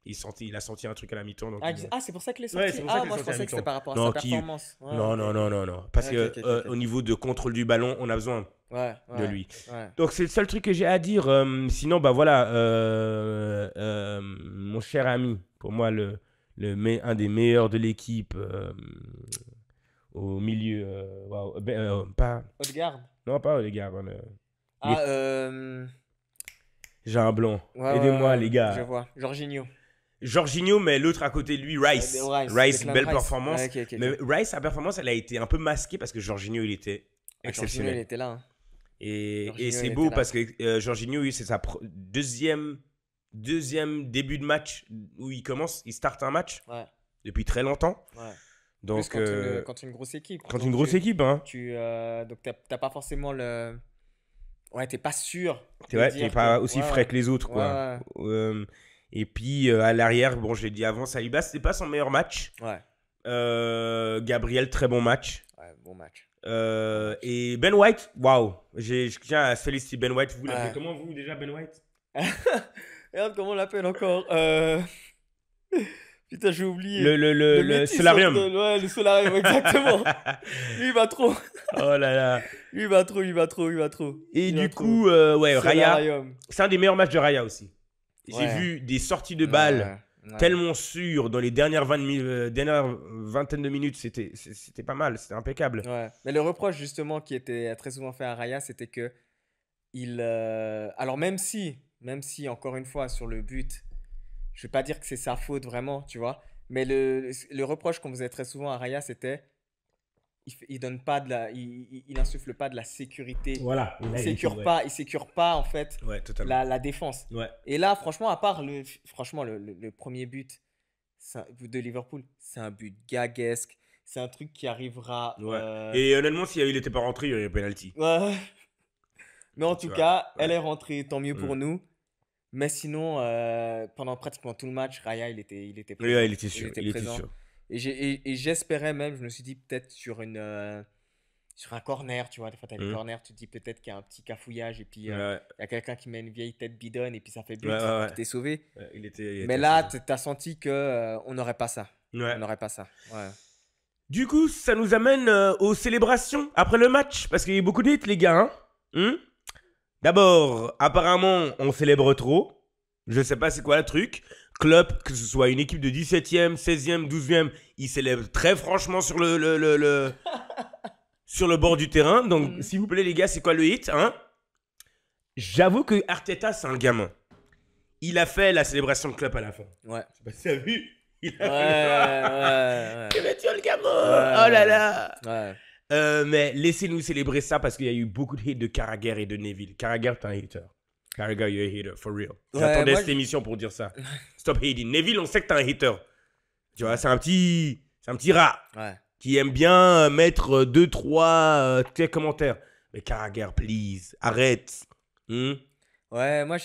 Il a senti un truc à la mi-temps. Donc C'est pour ça qu'il est Ouais, sorti. c'est pour ça Ah, qu'il moi est je sorti à pensais que c'était mi-temps. par rapport à Non, sa qui- performance. Ouais, non, ok. non, non, non, non. Parce Ok, que ok. au niveau de contrôle du ballon, on a besoin Ouais, de ouais, lui. ouais. Donc c'est le seul truc que j'ai à dire. Sinon, bah voilà, mon cher ami, pour moi, un des meilleurs de l'équipe au milieu. Odegaard. Non, pas les gars. Ah, J'ai un blanc. ouais, Aidez-moi, ouais, les gars. Je vois. Jorginho. Jorginho, mais l'autre à côté de lui, Rice. Rice, Declan belle Rice. performance. Ouais, ok. Mais Rice, sa performance, elle a il a un peu masquée parce que Jorginho, il était Ah, Jorginho, exceptionnel. il était là. Hein. Et Jorginho, c'est il beau était là. parce que Jorginho, c'est sa deuxième début de match où il start un match Ouais, depuis très longtemps. ouais. Donc, Plus quand une grosse équipe. quand Donc, une grosse équipe, hein. Donc, t'as pas forcément le. Ouais, t'es pas sûr. T'es pas aussi frais que les autres, quoi. Ouais. Et puis, à l'arrière, bon, je l'ai dit avant, Saliba, c'était pas son meilleur match. Ouais. Gabriel, très bon match. Ouais, bon match. Et Ben White, waouh. Je tiens à féliciter Ben White. Vous l'appelez Ouais. comment, vous, déjà, Ben White? Regarde comment on l'appelle encore. Putain, j'ai oublié. Le Métis, solarium. ouais, le solarium, exactement. Lui, il va trop. Oh là là. Lui, il va trop, il va trop, il va trop. Et Il du va trop. coup, ouais, Raya, Solarium. c'est un des meilleurs matchs de Raya aussi. J'ai Ouais. vu des sorties de balles Ouais. tellement sûres dans les dernières dernières vingtaines de minutes. C'était pas mal, c'était impeccable. Ouais. Mais le reproche, justement, qui était très souvent fait à Raya, c'était que alors, même si, encore une fois, sur le but, je vais pas dire que c'est sa faute vraiment, tu vois, mais le reproche qu'on faisait très souvent à Raya, c'était il donne pas il insuffle pas de la sécurité. Voilà. Il sécure pas en fait Ouais, totalement. la défense. Ouais. Et là, franchement, à part franchement, le premier but de Liverpool, c'est un but gaguesque. C'est un truc qui arrivera. Ouais. Et honnêtement, s'il n'était pas rentré, il y aurait eu penalty. Ouais. Mais en Tu tout vois, cas, elle ouais. est rentrée, tant mieux pour Mm. nous. Mais sinon, pendant pratiquement tout le match, Raya, il était Oui, présent. ouais, il était sûr. Il était Il était présent. sûr. Et j'espérais même, je me suis dit peut-être sur un corner, tu vois, des fois, tu as des Mhm. corners, tu te dis peut-être qu'il y a un petit cafouillage et puis il Ouais, y a quelqu'un qui met une vieille tête bidonne et puis ça fait but, ouais. puis t'es sauvé. Ouais, il était Mais là, assez tu as senti que on n'aurait pas ça. sûr. Ouais. On n'aurait pas ça. Ouais. Du coup, ça nous amène aux célébrations après le match. Parce qu'il y a eu beaucoup d'hits, les gars. Hein. D'abord, apparemment, on célèbre trop. Je sais pas c'est quoi le truc. Klopp, que ce soit une équipe de 17e, 16e, 12e, il célèbre très franchement sur sur le bord du terrain. Donc, Mhm. s'il vous plaît, les gars, c'est quoi le hit, hein? J'avoue que Arteta, c'est un gamin. Il a fait la célébration de Klopp à la fin. Ouais. Je sais pas si tu as vu. Il Ouais, a fait... ouais, Tu le gamin. ouais. Oh là là. Ouais. Mais laissez-nous célébrer ça parce qu'il y a eu beaucoup de hits de Carragher et de Neville. Carragher, t'es un hater. Carragher, you're a hater, for real. Ouais, J'attendais moi, cette émission pour dire ça. Stop hating. Neville, on sait que t'es un hater. Tu vois, c'est un petit rat Ouais. qui aime bien mettre 2-3 commentaires. Mais Carragher, please, arrête. Ouais, moi,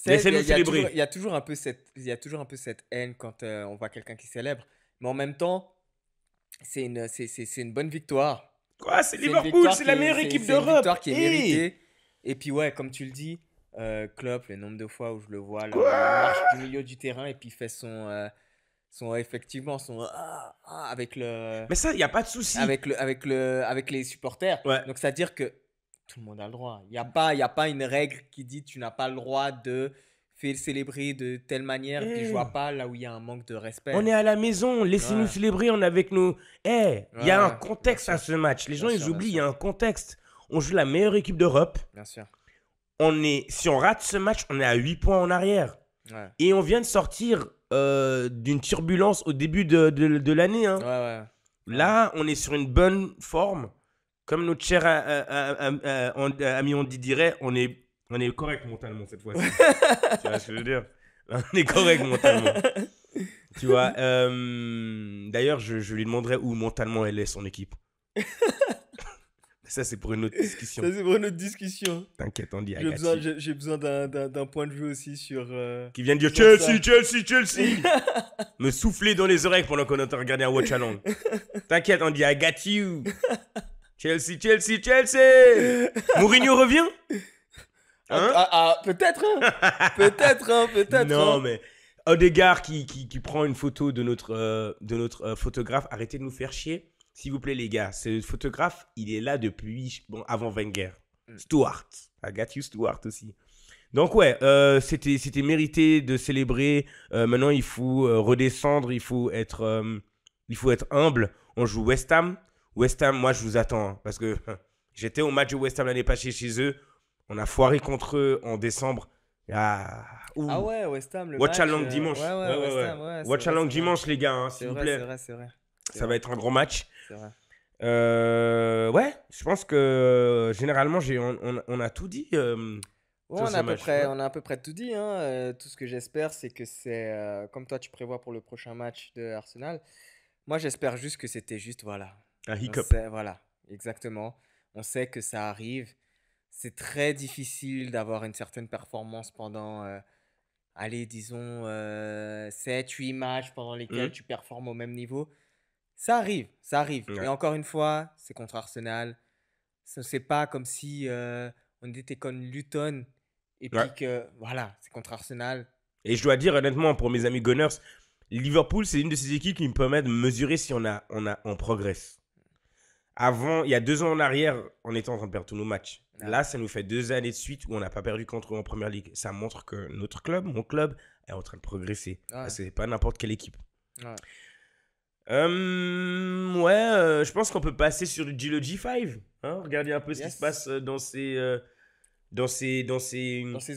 Laissez-nous célébrer. il y a toujours un peu cette haine quand on voit quelqu'un qui célèbre. Mais en même temps, c'est une bonne victoire. Quoi, c'est C'est une Liverpool, victoire c'est qui la est- meilleure c'est- équipe c'est une d'Europe. victoire qui est Hey. méritée. Et puis, ouais, comme tu le dis, Klopp, le nombre de fois où je le vois, là, Quoi il marche du milieu du terrain et puis il fait effectivement, avec Mais ça, il n'y a pas de souci. avec les supporters. Ouais. Donc, c'est-à-dire que tout le monde a le droit. Il y a pas une règle qui dit tu n'as pas le droit de faire célébrer de telle manière. Et puis, je vois pas là où il y a un manque de respect. On est à la maison, laissez-nous Ouais. célébrer, on est avec nous. Il y a un Ouais, contexte bien à ce match. Les gens, Bien ils sûr, oublient, il bien y a un contexte. On joue la meilleure équipe d'Europe. Bien sûr. Si on rate ce match, on est à 8 points en arrière. Ouais. Et on vient de sortir d'une turbulence au début de l'année. Hein. Ouais. Là, on est sur une bonne forme. Comme notre cher ami Andy dirait, on est correct mentalement cette fois-ci. Tu vois ce que je veux dire? On est correct mentalement. Tu vois, d'ailleurs, je lui demanderais où mentalement elle est son équipe. Ça, c'est pour une autre discussion. Ça, c'est pour une autre discussion. T'inquiète, on dit J'ai besoin d'un point de vue aussi sur. Qui vient de dire sur Chelsea. Me souffler dans les oreilles pendant qu'on est en train de regarder un watch along. T'inquiète, on dit I got you. Chelsea. Mourinho revient? Hein? Peut-être, hein. Peut-être. Non, mais Odegaard qui prend une photo de notre photographe. Arrêtez de nous faire chier. S'il vous plaît, les gars. Ce photographe, il est là depuis avant Wenger. Stuart. I got you, Stuart aussi. Donc, ouais, c'était mérité de célébrer. Maintenant, il faut redescendre. Il faut être humble. On joue West Ham. West Ham, moi, je vous attends. Hein, parce que j'étais au match de West Ham l'année passée chez eux. On a foiré contre eux en décembre. Ah ouais, West Ham, le Watch match. along dimanche. Ouais, West Ham, ouais. Watch along dimanche, les gars, hein, C'est s'il vous vrai, plaît. c'est vrai. Ça va être un gros match. C'est vrai. Ouais, je pense que généralement, on a tout dit. Ouais, sur ce match, ouais. on a à peu près tout dit. Hein. Tout ce que j'espère, c'est que c'est comme toi, tu prévois pour le prochain match de Arsenal. Moi, j'espère juste que c'était juste, voilà. Un hiccup. Voilà, exactement. On sait que ça arrive. C'est très difficile d'avoir une certaine performance pendant, allez, disons, 7-8 matchs pendant lesquels tu performes au même niveau. Ça arrive, ça arrive. Ouais. Et encore une fois, c'est contre Arsenal. C'est pas comme si on était comme Luton et Ouais. puis que, voilà, c'est contre Arsenal. Et je dois dire honnêtement, pour mes amis Gunners, Liverpool, c'est une de ces équipes qui me permet de mesurer si on progresse. Avant, il y a 2 ans en arrière, on était en train de perdre tous nos matchs. Ouais. Là, ça nous fait 2 années de suite où on n'a pas perdu contre eux en première ligue. Ça montre que notre club, mon club, est en train de progresser. Ouais. C'est pas n'importe quelle équipe. Ouais. Je pense qu'on peut passer sur le G5. Hein, regardez un peu ce qui Yes. se passe dans ces Dans ces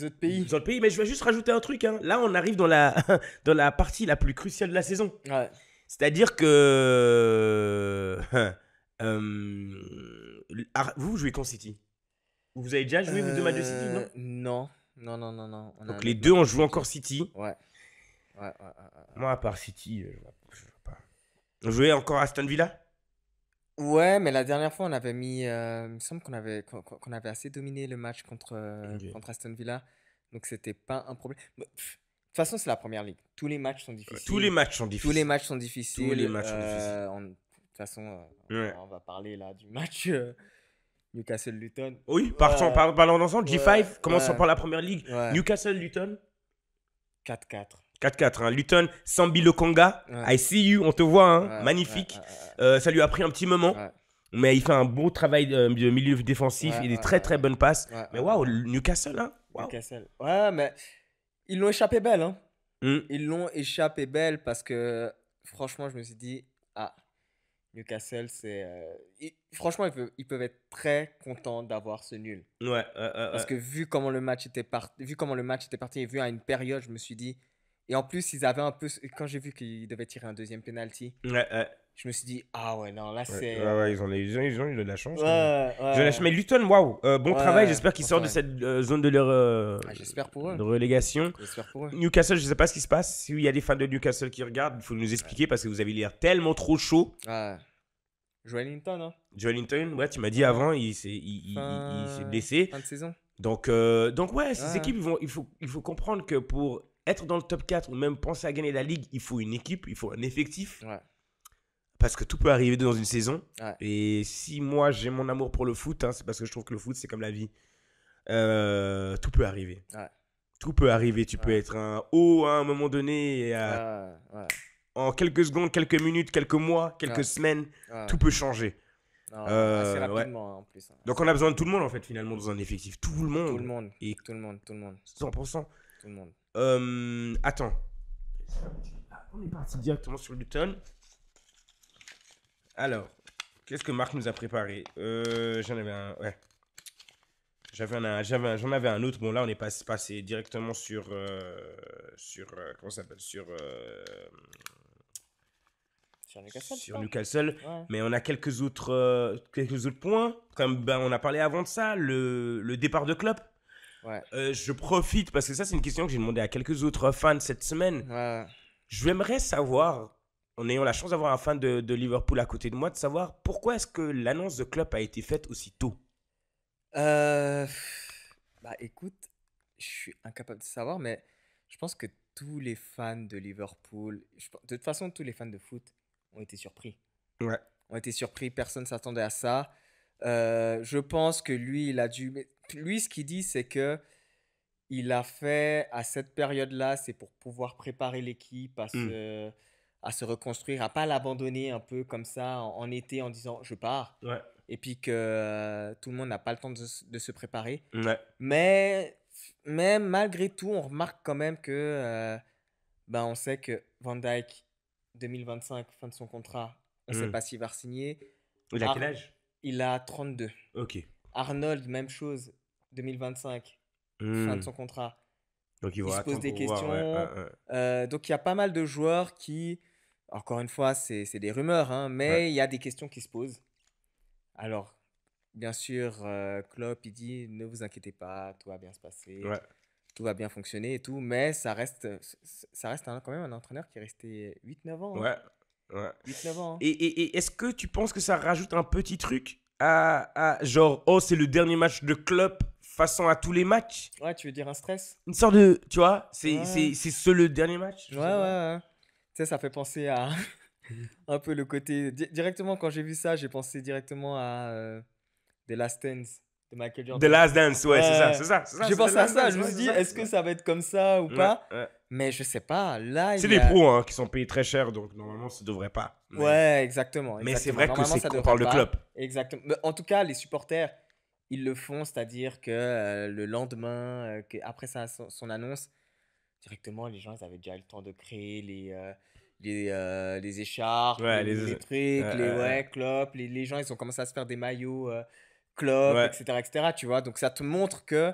autres pays. dans le pays. Mais je vais juste rajouter un truc. Hein. Là, on arrive dans la, dans la partie la plus cruciale de la saison. Ouais. C'est-à-dire que vous jouez contre City. Vous avez déjà joué, vous, 2 matchs de City, non? Non. Non. On a Donc un les autre deux, on match joue de encore City. City. Ouais. Ouais. Moi, à part City, je vois pas. On jouait encore à Aston Villa? Ouais, mais la dernière fois, on avait mis. Il me semble qu'on avait assez dominé le match contre Ok. Aston Villa. Donc, c'était pas un problème. Mais, de toute façon, c'est la première ligue. Tous les matchs sont difficiles. Tous les matchs sont Tous les difficiles. matchs sont difficiles. Tous les matchs sont difficiles. De toute façon, Ouais. on va parler là du match Newcastle-Luton. Oui, parlons ensemble. G5, commençons ouais. par la première ligue. Ouais. Newcastle-Luton. 4-4. 4-4. Hein. Luton, Sambi Lokonga. Ouais. I see you, on te voit. Hein. Ouais, Magnifique. ouais. Ça lui a pris un petit moment. Ouais. Mais il fait un beau travail de milieu défensif Ouais, et des ouais, très très ouais. bonnes passes. Ouais, Mais ouais, waouh, ouais. Newcastle, hein. Waouh. Newcastle. Ouais, mais ils l'ont échappé belle, hein. Hmm. Ils l'ont échappé belle parce que franchement, je me suis dit, ah, Newcastle, franchement, ils peuvent être très contents d'avoir ce nul. Ouais, Parce que vu comment le match était parti et vu à une période, je me suis dit. Et en plus, ils avaient un peu. Quand j'ai vu qu'ils devaient tirer un deuxième penalty, ouais. je me suis dit, ah ouais, non, là, c'est. Ouais, ils ont eu de la chance. Ouais, ouais. Mais Luton, waouh, bon Ouais, travail. J'espère qu'ils bon sortent de travail. cette zone de leur Ah, j'espère pour eux. de relégation. J'espère pour eux. Newcastle, je sais pas ce qui se passe. S'il y a des fans de Newcastle qui regardent, il faut nous expliquer parce que vous avez l'air tellement trop chaud. Ouais. Joelinton, hein. Joelinton, ouais, tu m'as dit avant, il s'est blessé. Fin de saison. Donc ouais, ces Ouais. équipes, il faut comprendre que pour être dans le top 4 ou même penser à gagner la ligue, il faut une équipe, il faut un effectif. Ouais. Parce que tout peut arriver dans une saison. Ouais. Et si moi j'ai mon amour pour le foot, hein, c'est parce que je trouve que le foot c'est comme la vie. Tout peut arriver. Ouais. Tout peut arriver. Tu peux Ouais. être un haut à un moment donné. Et Ouais. en quelques secondes, quelques minutes, quelques mois, quelques Ouais. semaines, Ouais. tout peut changer. Non, assez ouais. rapidement, hein, en plus. Hein. Donc on a besoin de tout le monde en fait finalement dans un effectif. Tout le monde. Tout le monde. Et Tout le monde. 100%. Tout le monde. Attends. On est parti directement sur Luton. Alors, qu'est-ce que Marc nous a préparé? J'en avais un. Ouais. J'en avais un autre. Bon, là, on est passé directement sur. Comment ça s'appelle? Sur Newcastle. sur Newcastle. Ouais. Mais on a quelques autres points. Comme on a parlé avant de ça, le départ de Klopp. Ouais. Je profite parce que ça, c'est une question que j'ai demandé à quelques autres fans cette semaine. Ouais. J'aimerais savoir, en ayant la chance d'avoir un fan de Liverpool à côté de moi, de savoir pourquoi est-ce que l'annonce de Klopp a été faite aussi tôt. Bah écoute, je suis incapable de savoir, mais je pense que tous les fans de Liverpool, de toute façon, tous les fans de foot ont été surpris. Ouais. Ont été surpris, personne ne s'attendait à ça. Je pense que lui, il a dû. Mais lui, ce qu'il dit, c'est que il a fait à cette période-là, c'est pour pouvoir préparer l'équipe à se reconstruire, à pas l'abandonner un peu comme ça en été en disant je pars. Ouais. Et puis que tout le monde n'a pas le temps de se préparer. Ouais. Mais malgré tout, on remarque quand même que on sait que Van Dijk, 2025, fin de son contrat, on ne sait pas s'il va re-signer. Il a quel âge? Il a 32. Ok. Arnold, même chose, 2025, fin de son contrat. Donc il Il va se pose attendre des pour voir, questions. ouais. Donc il y a pas mal de joueurs qui, encore une fois, c'est des rumeurs, hein, mais il y a des questions qui se posent. Alors, bien sûr, Klopp, il dit ne vous inquiétez pas, tout va bien se passer, Ouais. tout va bien fonctionner et tout, mais ça reste quand même un entraîneur qui est resté 8-9 ans. Hein. Ouais. 8-9 ans. Hein. Et est-ce que tu penses que ça rajoute un petit truc à genre, oh, c'est le dernier match de Klopp façon à tous les matchs? Ouais, tu veux dire un stress? Une sorte de, tu vois, Ouais. c'est le dernier match? Ouais. Tu sais, ça fait penser à un peu le côté. Directement, quand j'ai vu ça, j'ai pensé directement à The Last Dance de Michael The Jordan. Last Dance, ouais, c'est ça, Ouais. c'est ça, c'est ça. J'ai c'est The pensé à Last ça. Dance, Je me ouais, suis c'est dit, ça. est-ce que ça va être comme ça ou Ouais, pas? ouais. Mais je sais pas. Là, C'est il y des a. pros hein, qui sont payés très cher, donc normalement ça devrait pas. Ouais, exactement. Mais c'est Exactement. vrai que Normalement, c'est ça qu'on devrait parle de club. pas. Exactement. Mais en tout cas, les supporters, ils le font, c'est-à-dire que le lendemain, après son annonce, directement, les gens, ils avaient déjà eu le temps de créer les écharpes, Ouais, les trucs, clopes. Les gens, ils ont commencé à se faire des maillots clopes, ouais. etc., etc. Tu vois, donc ça te montre que,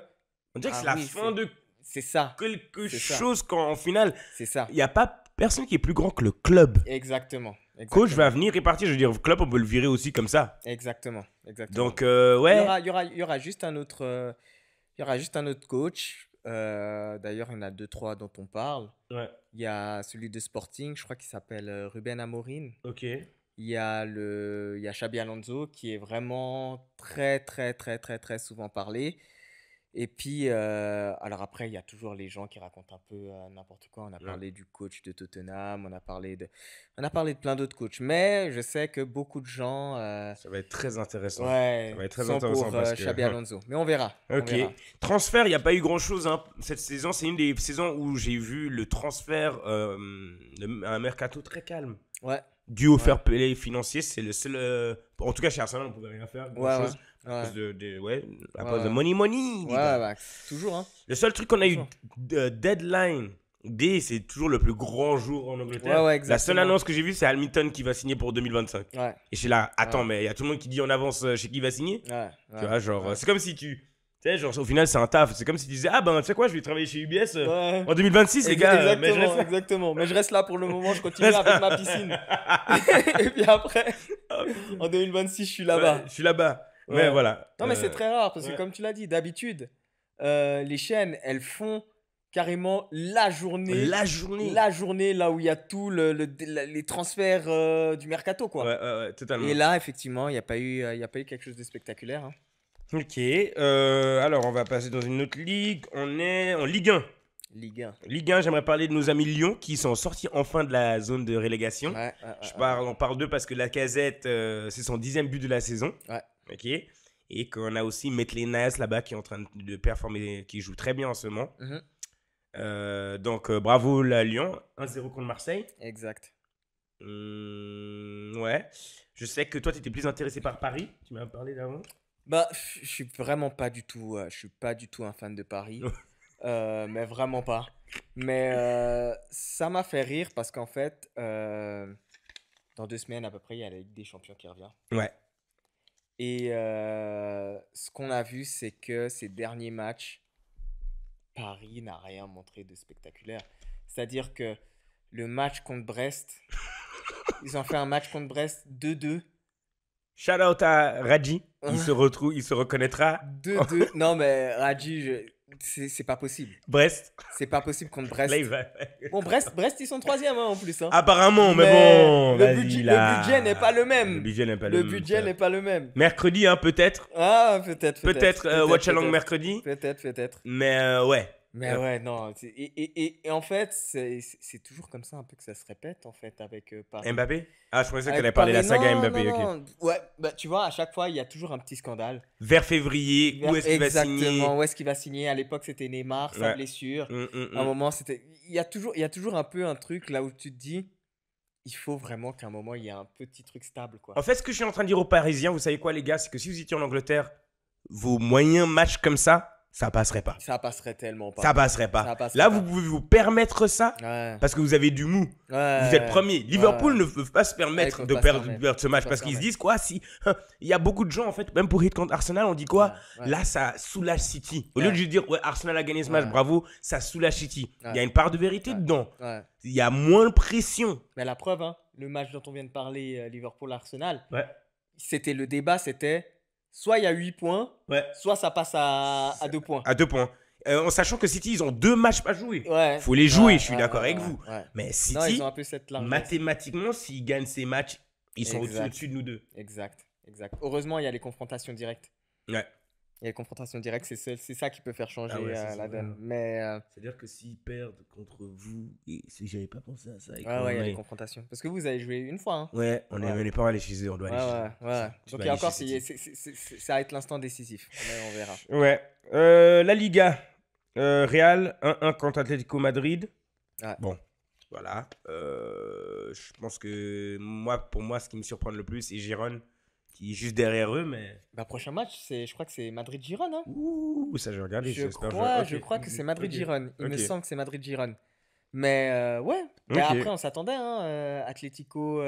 On dirait que ah c'est la oui, fin de c'est ça, quelque c'est ça, chose quand en final, c'est ça. il n'y a pas personne qui est plus grand que le club. Exactement, Coach va exactement, venir et partir, je veux dire, le club, on peut le virer aussi comme ça. exactement, exactement. Donc, Il y ouais. aura, il y aura, il y aura juste un autre, il y aura juste un autre coach. D'ailleurs, il y en a deux, trois dont on parle. Ouais, Il y a celui de Sporting, je crois qu'il s'appelle Ruben Amorim. ok. Il y a Xabi Alonso qui est vraiment très, très, très, très, très souvent parlé. Et puis, alors après, il y a toujours les gens qui racontent un peu n'importe quoi. On a Ouais. parlé du coach de Tottenham, on a parlé de plein d'autres coachs. Mais je sais que beaucoup de gens Ça va être très intéressant. ouais, Ça va être très sont intéressant pour parce que. Xabi Alonso. Mais on verra. On Ok. verra. Transfert, il n'y a pas eu grand-chose hein. Cette saison. C'est une des saisons où j'ai vu le transfert, un mercato très calme. Ouais, Dû au ouais, fair play financier, c'est le seul. En tout cas, chez Arsenal, on ne pouvait rien faire, ouais, ouais. grand-chose. À Ouais, cause à ouais, cause de ouais. money, Ouais, dis donc. bah, toujours, hein. Le seul truc qu'on a eu Toujours. deadline D, c'est toujours le plus grand jour en Ouais, Angleterre. ouais, La seule exactement. annonce que j'ai vue, c'est Hamilton qui va signer pour 2025. Ouais, Et je suis là, attends, ouais, mais il y a tout le monde qui dit en avance chez qui il va signer. ouais, Tu ouais, vois, genre, ouais. c'est comme si tu sais, genre, au final, c'est un taf. C'est comme si tu disais, ah ben, tu sais quoi, je vais travailler chez UBS Ouais. en 2026, les gars, mais je reste Exactement, là. exactement. Mais je reste là pour le moment, je continue avec ma piscine. Et puis après, en 2026, je suis Ouais, là-bas. je suis là-bas. Mais Ouais. voilà. Non, mais c'est très rare parce que, Ouais. comme tu l'as dit, d'habitude, les chaînes, elles font carrément La journée. la journée là où il y a tout les transferts du mercato, Ouais, quoi. ouais, ouais, totalement. Et là, effectivement, il n'y a pas eu, quelque chose de spectaculaire, hein. Ok, alors on va passer dans une autre ligue. On est en Ligue 1. Ligue 1. Ligue 1, j'aimerais parler de nos amis Lyon qui sont sortis enfin de la zone de relégation. Ouais, On parle d'eux parce que la Casette, c'est son 10e but de la saison. ouais. Ok. Et qu'on a aussi Maitland Niles là-bas qui est en train de performer, qui joue très bien en ce moment. Mhm. Donc bravo la Lyon. 1-0 contre Marseille. Exact. Ouais. Je sais que toi, tu étais plus intéressé par Paris. Tu m'as parlé d'avant. Bah, je suis vraiment pas du tout, je suis pas du tout un fan de Paris. Mais vraiment pas. Mais ça m'a fait rire parce qu'en fait, dans 2 semaines à peu près, il y a la Ligue des Champions qui revient. Ouais. Et ce qu'on a vu, c'est que ces derniers matchs, Paris n'a rien montré de spectaculaire. C'est-à-dire que le match contre Brest, ils ont fait un match contre Brest 2-2. Shout out à Radji. Il se retrouve, il se reconnaîtra. 2-2. Non, mais Radji, c'est pas possible. Brest. C'est pas possible contre Brest. Là, il va. Bon, Brest, ils sont 3e en plus, hein. Apparemment, mais bon. le vas-y, budget, là. le budget n'est pas le même. Le budget n'est pas Le le même. budget n'est pas le même. Mercredi, hein, peut-être. Ah, peut-être. Peut-être Watch Along mercredi. Peut-être. Mais ouais. Mais ouais, non. Et en fait, c'est toujours comme ça un peu que ça se répète, en fait, avec Paris. Mbappé. Ah, je pensais Avec qu'elle allait parler de la Paris, saga non, Mbappé. non, Ok. non. Ouais, bah, tu vois, à chaque fois, il y a toujours un petit scandale. Vers février, où est-ce qu'il va signer? Exactement, où est-ce qu'il va signer? À l'époque, c'était Neymar, sa Ouais. blessure. À un moment, c'était. Il y a toujours un peu un truc là où tu te dis, il faut vraiment qu'à un moment, il y ait un petit truc stable, quoi. En fait, ce que je suis en train de dire aux Parisiens, vous savez quoi, les gars, c'est que si vous étiez en Angleterre, vos moyens matchs comme ça passerait pas. Ça passerait tellement pas. Ça passerait pas. Ça passerait Là, pas. vous pouvez vous permettre ça Ouais. parce que vous avez du mou. Ouais. Vous êtes premier. Liverpool Ouais. ne peut pas se permettre Ouais, ils de peuvent pas se perdre permettre. ce match Ils peuvent parce se qu'ils se permettre. disent quoi si il y a beaucoup de gens en fait, même pour hit contre Arsenal, on dit quoi Ouais. là ça soulage City. Au lieu Ouais. de juste dire ouais Arsenal a gagné ce match, Ouais. bravo, ça soulage City. Il y a Ouais. une part de vérité Ouais. dedans. Ouais. Il y a moins de pression. Mais la preuve, hein, le match dont on vient de parler, Liverpool-Arsenal, Ouais. le débat, c'était soit il y a 8 points, Ouais. soit ça passe à 2 points. À 2 points. En sachant que City, ils ont 2 matchs pas joués. Ouais. Faut les jouer, Ouais, je suis ouais, d'accord ouais, avec ouais, vous. ouais. Mais Non, City, ils ont un peu cette largesse. mathématiquement, s'ils gagnent ces matchs, ils sont Exact. au-dessus de nous deux. Exact. Heureusement, il y a les confrontations directes. Ouais. Il y a les confrontations directes, c'est ça qui peut faire changer Ah ouais, c'est ça. la donne. Mais C'est-à-dire que s'ils perdent contre vous, et si j'avais pas pensé à ça. Et ouais, il y a les confrontations. Parce que vous avez joué une fois. Hein. Ouais, on Ouais. n'est pas allé chez eux, on doit aller chez eux. Ouais. Tu Donc vas il y a aller encore, chez City. ça va être l'instant décisif. On verra. Ouais. La Liga. Real 1-1 contre Atlético Madrid. Ouais. Bon, voilà. Je pense que pour moi, ce qui me surprend le plus, c'est Girona qui est juste derrière eux, mais. Bah, prochain match, je crois que c'est Madrid-Girone. Hein. Ouh, ça, je vais regarder. Je crois que c'est Madrid-Girone. Il me semble que c'est Madrid-Girone. Mais ouais. Mais après, on s'attendait. Hein, Atlético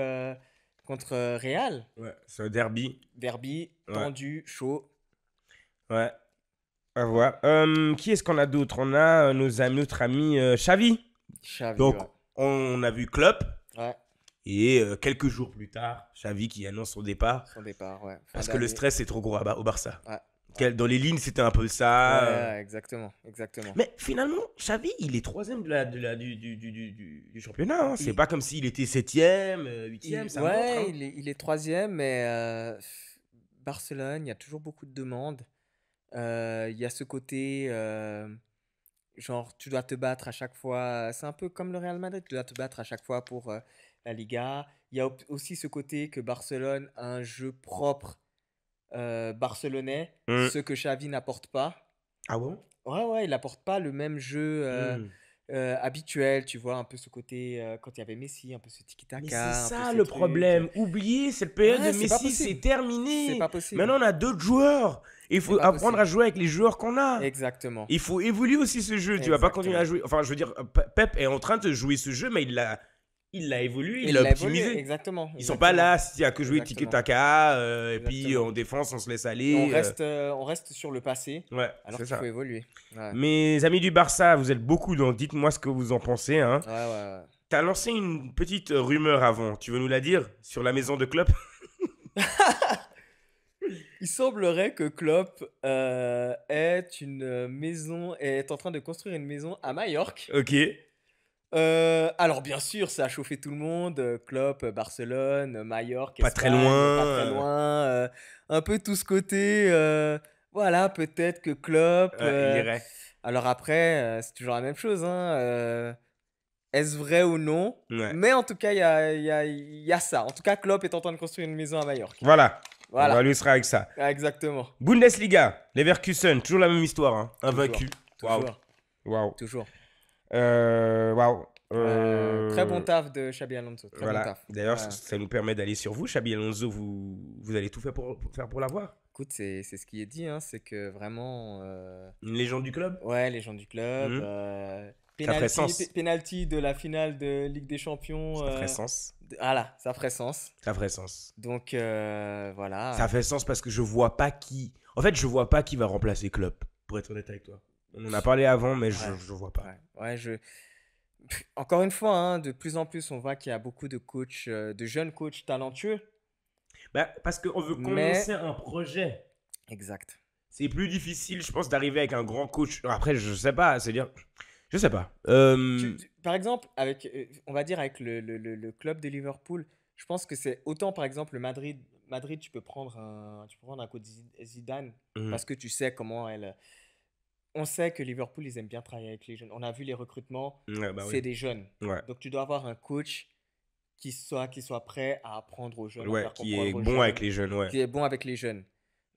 contre Real. Ouais, c'est un derby. Derby, tendu, chaud. Ouais. À voir. Qui est-ce qu'on a d'autre? On a notre ami Xavi. Donc, ouais. on a vu Klopp. Ouais. Et quelques jours plus tard, Xavi qui annonce son départ. Son départ, ouais. Parce que le stress est trop gros au Barça. Ouais. Dans les lignes, c'était un peu ça. Ouais, exactement. Mais finalement, Xavi, il est 3e du championnat. Hein. C'est pas comme s'il était 7e, 8e. Ça montre, hein. il est 3e, mais Barcelone, il y a toujours beaucoup de demandes. Il y a ce côté, genre, tu dois te battre à chaque fois. C'est un peu comme le Real Madrid, tu dois te battre à chaque fois pour la Liga. Il y a aussi ce côté que Barcelone a un jeu propre barcelonais, ce que Xavi n'apporte pas. Ah bon? Ouais, il n'apporte pas le même jeu habituel, tu vois, un peu ce côté, quand il y avait Messi, un peu ce tiki-taka. Mais c'est ça le problème. Oubliez, cette période de Messi, c'est terminé. C'est pas possible. Maintenant, on a d'autres joueurs. Il faut apprendre à jouer avec les joueurs qu'on a. Exactement. Il faut évoluer aussi ce jeu. Tu vas pas continuer à jouer. Enfin, je veux dire, Pep est en train de jouer ce jeu, mais il l'a évolué, il l'a optimisé. Exactement. Ils sont pas là s'il y a que jouer tiki-taka et puis en défense, on se laisse aller. On reste sur le passé. Ouais, alors qu'il faut évoluer. Ouais. Mes amis du Barça, vous êtes beaucoup dans. Dites-moi ce que vous en pensez. Hein. Ouais. T'as lancé une petite rumeur avant. Tu veux nous la dire sur la maison de Klopp? Il semblerait que Klopp est en train de construire une maison à Majorque. Ok. Alors bien sûr, ça a chauffé tout le monde. Klopp, Barcelone, Majorque, pas Espagne, très loin. Pas très loin. Un peu tout ce côté. Voilà, peut-être que Klopp. Il irait. Alors après, c'est toujours la même chose. Hein, est-ce vrai ou non? Ouais. Mais en tout cas, il y a ça. En tout cas, Klopp est en train de construire une maison à Majorque. Voilà. On va illustrer avec ça. Exactement. Bundesliga, Leverkusen, toujours la même histoire. Hein. Invaincu. Waouh. Toujours. Waouh. Très bon taf de Xabi Alonso. Très bon taf. D'ailleurs, ça nous permet d'aller sur vous. Xabi Alonso, vous allez tout faire pour l'avoir. Écoute, c'est ce qui est dit. Hein. C'est que vraiment. Une légende du club. Ouais, légende du club. Penalty de la finale de Ligue des Champions. Ça ferait sens. Voilà, ça ferait sens. Ça ferait sens. Donc, voilà. Ça fait sens parce que je vois pas qui. En fait, je vois pas qui va remplacer Klopp, pour être honnête avec toi. On en a parlé avant, mais je vois pas. Encore une fois, hein, de plus en plus, on voit qu'il y a beaucoup de coachs, de jeunes coachs talentueux. Parce qu'on veut commencer un projet. Exact. C'est plus difficile, je pense, d'arriver avec un grand coach. Après, je sais pas, c'est-à-dire... Je sais pas. Par exemple, on va dire avec le club de Liverpool, je pense que c'est autant, par exemple, le Madrid, tu peux prendre un coach Zidane parce que tu sais comment elle... On sait que Liverpool, ils aiment bien travailler avec les jeunes. On a vu les recrutements, c'est des jeunes. Ouais. Donc, tu dois avoir un coach qui soit prêt à apprendre aux jeunes. Qui est bon avec les jeunes. Qui est bon avec les jeunes.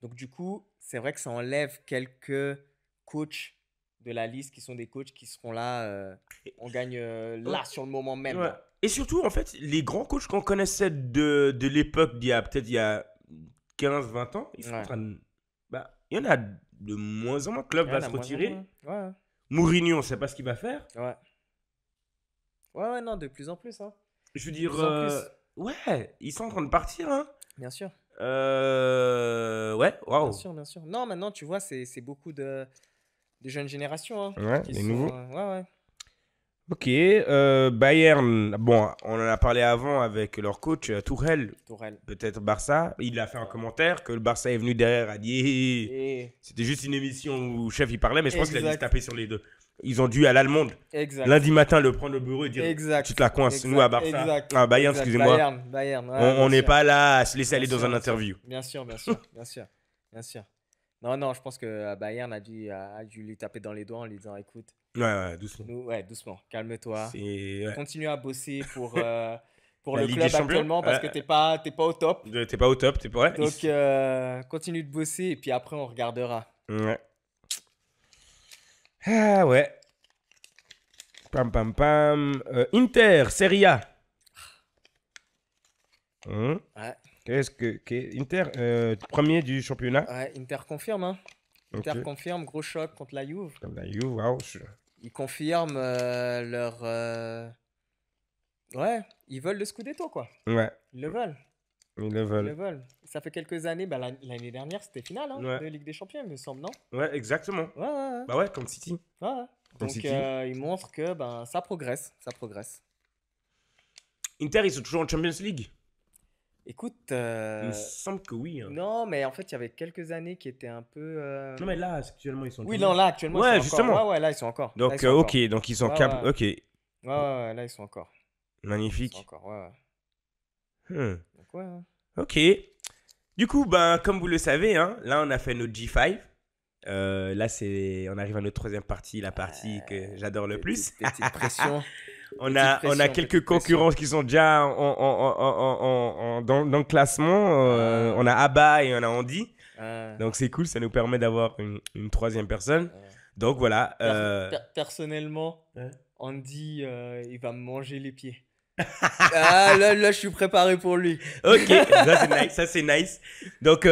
Donc, du coup, c'est vrai que ça enlève quelques coachs de la liste qui sont des coachs qui seront là. On gagne là, sur le moment même. Ouais. Et surtout, en fait, les grands coachs qu'on connaissait de l'époque il y a 15-20 ans, ils sont en train de... il y en a de moins en moins. Klopp va se retirer. Ouais. Mourinho, on ne sait pas ce qu'il va faire. Ouais, non, de plus en plus. Hein. Je veux dire, ouais, ils sont en train de partir. Hein. Bien sûr. Ouais, waouh. Bien sûr. Non, maintenant, tu vois, c'est beaucoup de jeunes générations. Hein, ouais, les nouveaux. Ouais. Ok, Bayern, bon, on en a parlé avant avec leur coach, Tuchel. Peut-être Barça. Il a fait un commentaire que le Barça est venu derrière, a dit c'était juste une émission où le chef il parlait, mais je pense qu'il a dû se taper sur les deux. Ils ont dû à l'allemande. Lundi matin le prendre au bureau et dire tu te la coinces, nous à Barça. Ah, Bayern, excusez-moi. Bayern, on n'est pas là à se laisser aller dans un interview. Bien sûr. Non, non, je pense que Bayern a dû lui taper dans les doigts en lui disant, écoute, Ouais, doucement. ouais, doucement, calme-toi, C'est continue à bosser pour la le Ligue des club Champions. actuellement parce que t'es pas au top. T'es pas au top, t'es pas. Ouais. Donc, continue de bosser et puis après, on regardera. Ouais. Ah ouais. Pam pam pam. Inter, Serie A. Ouais, Inter, premier du championnat. ouais, Inter confirme, hein. Inter Ok. confirme, gros choc contre la Juve. Comme la Juve, waouh. Ils confirment leur. Ouais, ils veulent le Scudetto, quoi. Ouais, Ils le veulent. ils le Ils le veulent. veulent. Ça fait quelques années, l'année dernière, c'était finale hein, Ouais. de Ligue des Champions, il me semble, non? Ouais, exactement. Ouais, ouais, Bah ouais, contre City. ouais. Ouais. Contre Donc, City. ils montrent que ça progresse. Ça progresse. Inter, ils sont toujours en Champions League. Écoute. Il me semble que oui. Hein. Non, mais en fait, il y avait quelques années qui étaient un peu. Non, mais là, actuellement, ils sont en Oui, Champions non, là, actuellement, Ouais, ils sont justement. encore. Ouais, ouais, là, ils sont encore. Là, Donc, ils sont encore. ok, donc ils sont Ouais, cap. ouais. Ok, Ouais, ouais, là, ils sont encore. Ils sont magnifique. encore, ouais, ouais. Hmm. Donc, ouais. Ouais. Ok. Du coup, ben, comme vous le savez, hein, là, on a fait notre G5. Là, on arrive à notre troisième partie, la partie que j'adore le plus. Petite pression. On a quelques concurrents qui sont déjà dans le classement. On a Abba et on a Andy. Donc, c'est cool, ça nous permet d'avoir une troisième personne. Donc, voilà. Personnellement, Ouais. Andy, il va me manger les pieds. Là, je suis préparé pour lui. Ok, ça c'est nice, ça c'est nice. Donc,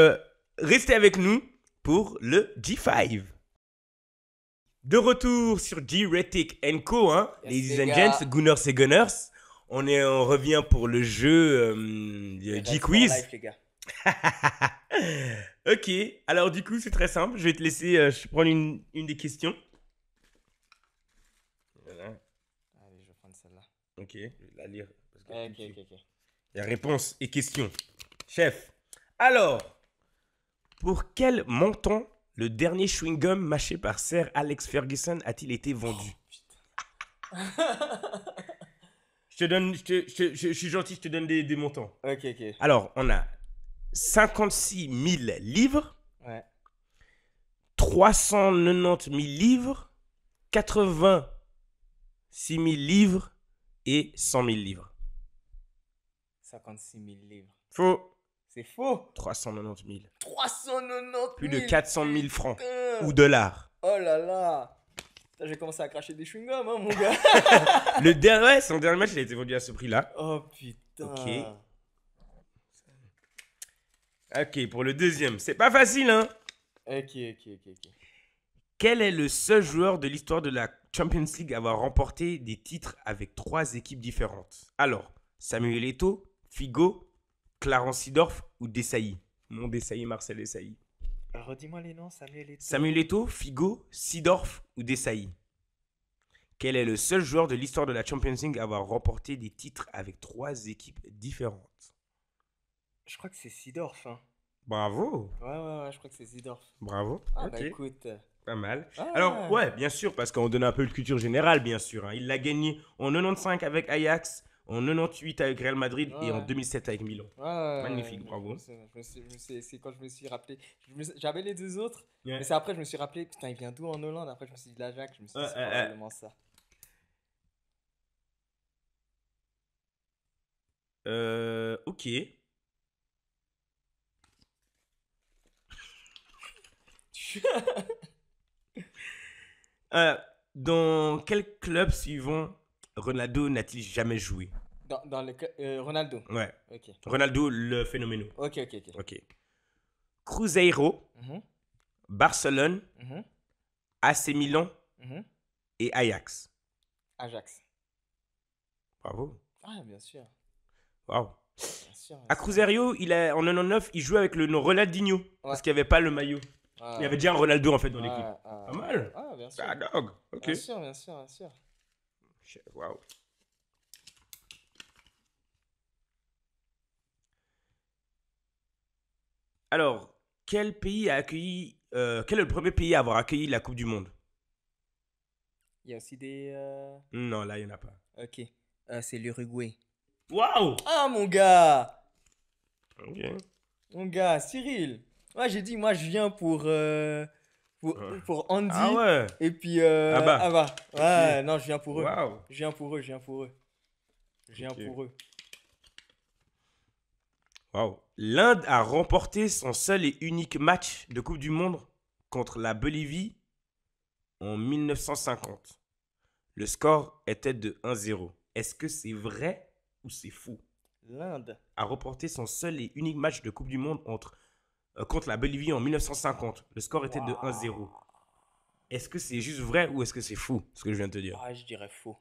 restez avec nous pour le G5. De retour sur G-Retic Co, hein, Yes, ladies les and gars. gents, Gunners et Gunners. On revient pour le jeu G-Quiz. Life, les gars. Ok, alors du coup, c'est très simple. Je vais te laisser je prends une des questions. Voilà. Allez, je vais prendre celle-là. Ok, je vais la lire. Parce que Ok. il y a réponse et question. Chef, alors, pour quel montant le dernier chewing-gum mâché par Sir Alex Ferguson a-t-il été vendu? Je suis gentil, je te donne des montants. Ok. Alors, on a 56 000 livres, Ouais. 390 000 livres, 86 000 livres et 100 000 livres. 56 000 livres. Faux. C'est faux. 390 000. 390 000. Plus de 400 000 francs putain. ou dollars. Oh là là. J'ai commencé à cracher des chewing-gums, hein, mon gars. Son dernier match, il a été vendu à ce prix-là. Oh putain. Ok, pour le deuxième. C'est pas facile, hein? Ok. Quel est le seul joueur de l'histoire de la Champions League à avoir remporté des titres avec 3 équipes différentes? Alors, Samuel Eto'o, Figo, Clarence Seedorf ou Desailly? Mon Desailly, Marcel Desailly. Redis-moi les noms, Samuel Eto'o. Samuel Eto'o, Figo, Seedorf ou Desailly? Quel est le seul joueur de l'histoire de la Champions League à avoir remporté des titres avec 3 équipes différentes? Je crois que c'est Seedorf. Hein. Bravo. Ouais, je crois que c'est Seedorf. Bravo. Ah ok. bah écoute. Pas mal. Ah. Alors, ouais, bien sûr, parce qu'on donne un peu de culture générale, bien sûr. Hein. Il l'a gagné en 95 avec Ajax, en 98 avec Real Madrid et en 2007 avec Milan. Magnifique, bravo. C'est quand je me suis rappelé. J'avais les deux autres, Ouais. mais c'est après je me suis rappelé, putain, il vient d'où en Hollande? Après je me suis dit de l'Ajax, je me suis dit c'est probablement ça. Ok. Dans quel club suivant Ronaldo n'a-t-il jamais joué? Dans le Ronaldo. Ouais. Ok. Ronaldo, le phénoméno. Ok. Ok. Cruzeiro, Mhm, Barcelone, mhm, AC Milan mhm. et Ajax. Ajax. Bravo. Ah, bien sûr. Waouh. Bien sûr. À Cruzeiro, en 99, il jouait avec le nom Ronaldinho. Parce qu'il n'y avait pas le maillot. Il y avait déjà un Ronaldo en fait dans l'équipe. Pas mal. Ah, bien sûr. Ah, dog. Ok. Bien sûr. Waouh. Alors, quel pays a accueilli. Quel est le premier pays à avoir accueilli la Coupe du Monde? Il y a aussi des. Non, là, il n'y en a pas. Ok. C'est l'Uruguay. Waouh! Ah, mon gars! Ok. Mon gars, Cyril. Moi, j'ai dit, moi, je viens pour Andy. Ah ouais. Et puis, Abba. Abba. Ouais, Ok. non, je viens pour eux. Waouh. Je viens pour eux, je viens pour eux. Je viens Ok. pour eux. Waouh. L'Inde a remporté son seul et unique match de Coupe du Monde contre la Bolivie en 1950. Le score était de 1-0. Est-ce que c'est vrai ou c'est faux? L'Inde. A remporté son seul et unique match de Coupe du Monde contre la Bolivie en 1950. Le score était de 1-0. Est-ce que c'est juste vrai ou est-ce que c'est fou, ce que je viens de te dire? Ah, je dirais faux.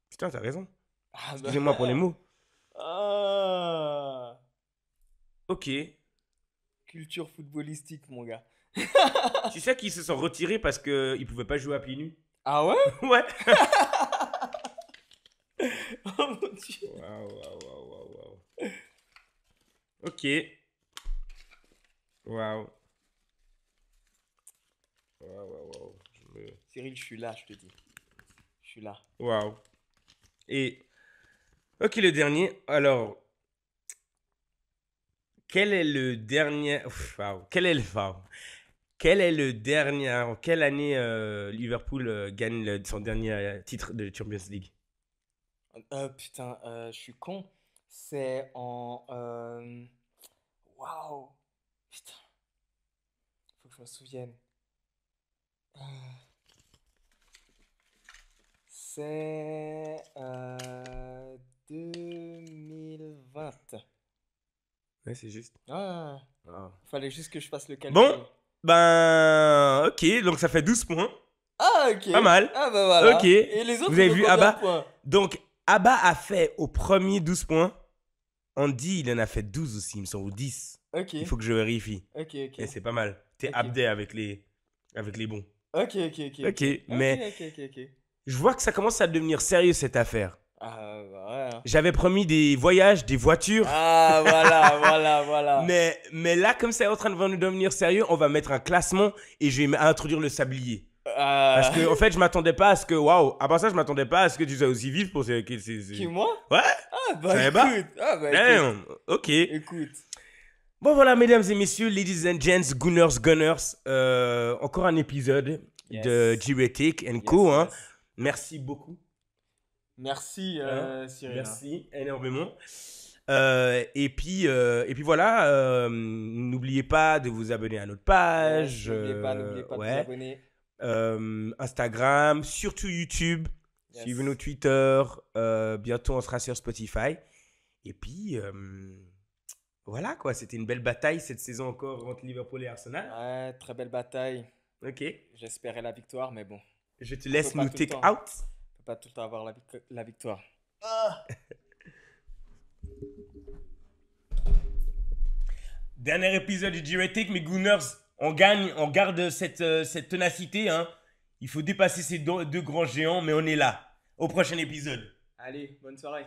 Putain, t'as raison. Ah, bah. Excusez-moi pour les mots. Ah. Ok. Culture footballistique, mon gars. Tu sais qu'ils se sont retirés parce qu'ils ne pouvaient pas jouer à pieds nus? Ah ouais? Ouais. Oh mon dieu. Waouh. Ok. Waouh. Cyril, je suis là, je te dis. Je suis là. Waouh. Et. Ok, le dernier. Alors. Quel est le dernier. Waouh. Quel est le dernier. En quelle année Liverpool gagne son dernier titre de Champions League? Putain, je suis con. C'est en. Waouh. Putain, faut que je me souvienne. Euh, C'est 2020. Ouais, c'est juste. Ah, Wow. fallait juste que je fasse le calcul. Bon, ben. Ok, donc ça fait 12 points. Ah, ok. Pas mal. Ah, bah voilà. Ok. Et les autres, Vous avez ils ont vu combien de Abba? points? Donc, Abba a fait au premier 12 points. Andy, il en a fait 12 aussi, il me semble, ou 10. Ok. Il faut que je vérifie. Ok, Et ok. c'est pas mal. T'es Ok. abdé avec les bons. Ok, ok, ok. Ok, mais Ok. je vois que ça commence à devenir sérieux cette affaire. Ah, bah ouais. Hein. J'avais promis des voyages, des voitures. Ah, voilà. Mais là, comme c'est en train de devenir sérieux, on va mettre un classement et je vais introduire le sablier. Parce que, en fait, je m'attendais pas à ce que. Waouh! À part ça, je m'attendais pas à ce que tu sois aussi vif pour ces. Qui, moi? Ouais! Ah, bah Ça écoute. va? Ah, bah écoute. Damn. Ok. Écoute. Bon, voilà, mesdames et messieurs, ladies and gents, Gunners. Encore un épisode Yes. de G-Ratic Co. Yes, Hein. yes. Merci beaucoup. Merci, Cyril. Merci énormément. Et puis voilà, n'oubliez pas de vous abonner à notre page. N'oubliez pas de vous abonner. Instagram, surtout YouTube. Yes. Suivez nos Twitter. Bientôt, on sera sur Spotify. Et puis, voilà quoi, c'était une belle bataille cette saison encore entre Liverpool et Arsenal. Ouais, très belle bataille. Ok. J'espérais la victoire, mais bon. Je te On laisse peut pas nous tout le take temps. out. On peut pas tout le temps avoir la victoire. Dernier épisode du G-Ratic, mes Gunners. On gagne, on garde cette ténacité. Hein. Il faut dépasser ces deux grands géants, mais on est là. Au prochain épisode. Allez, bonne soirée.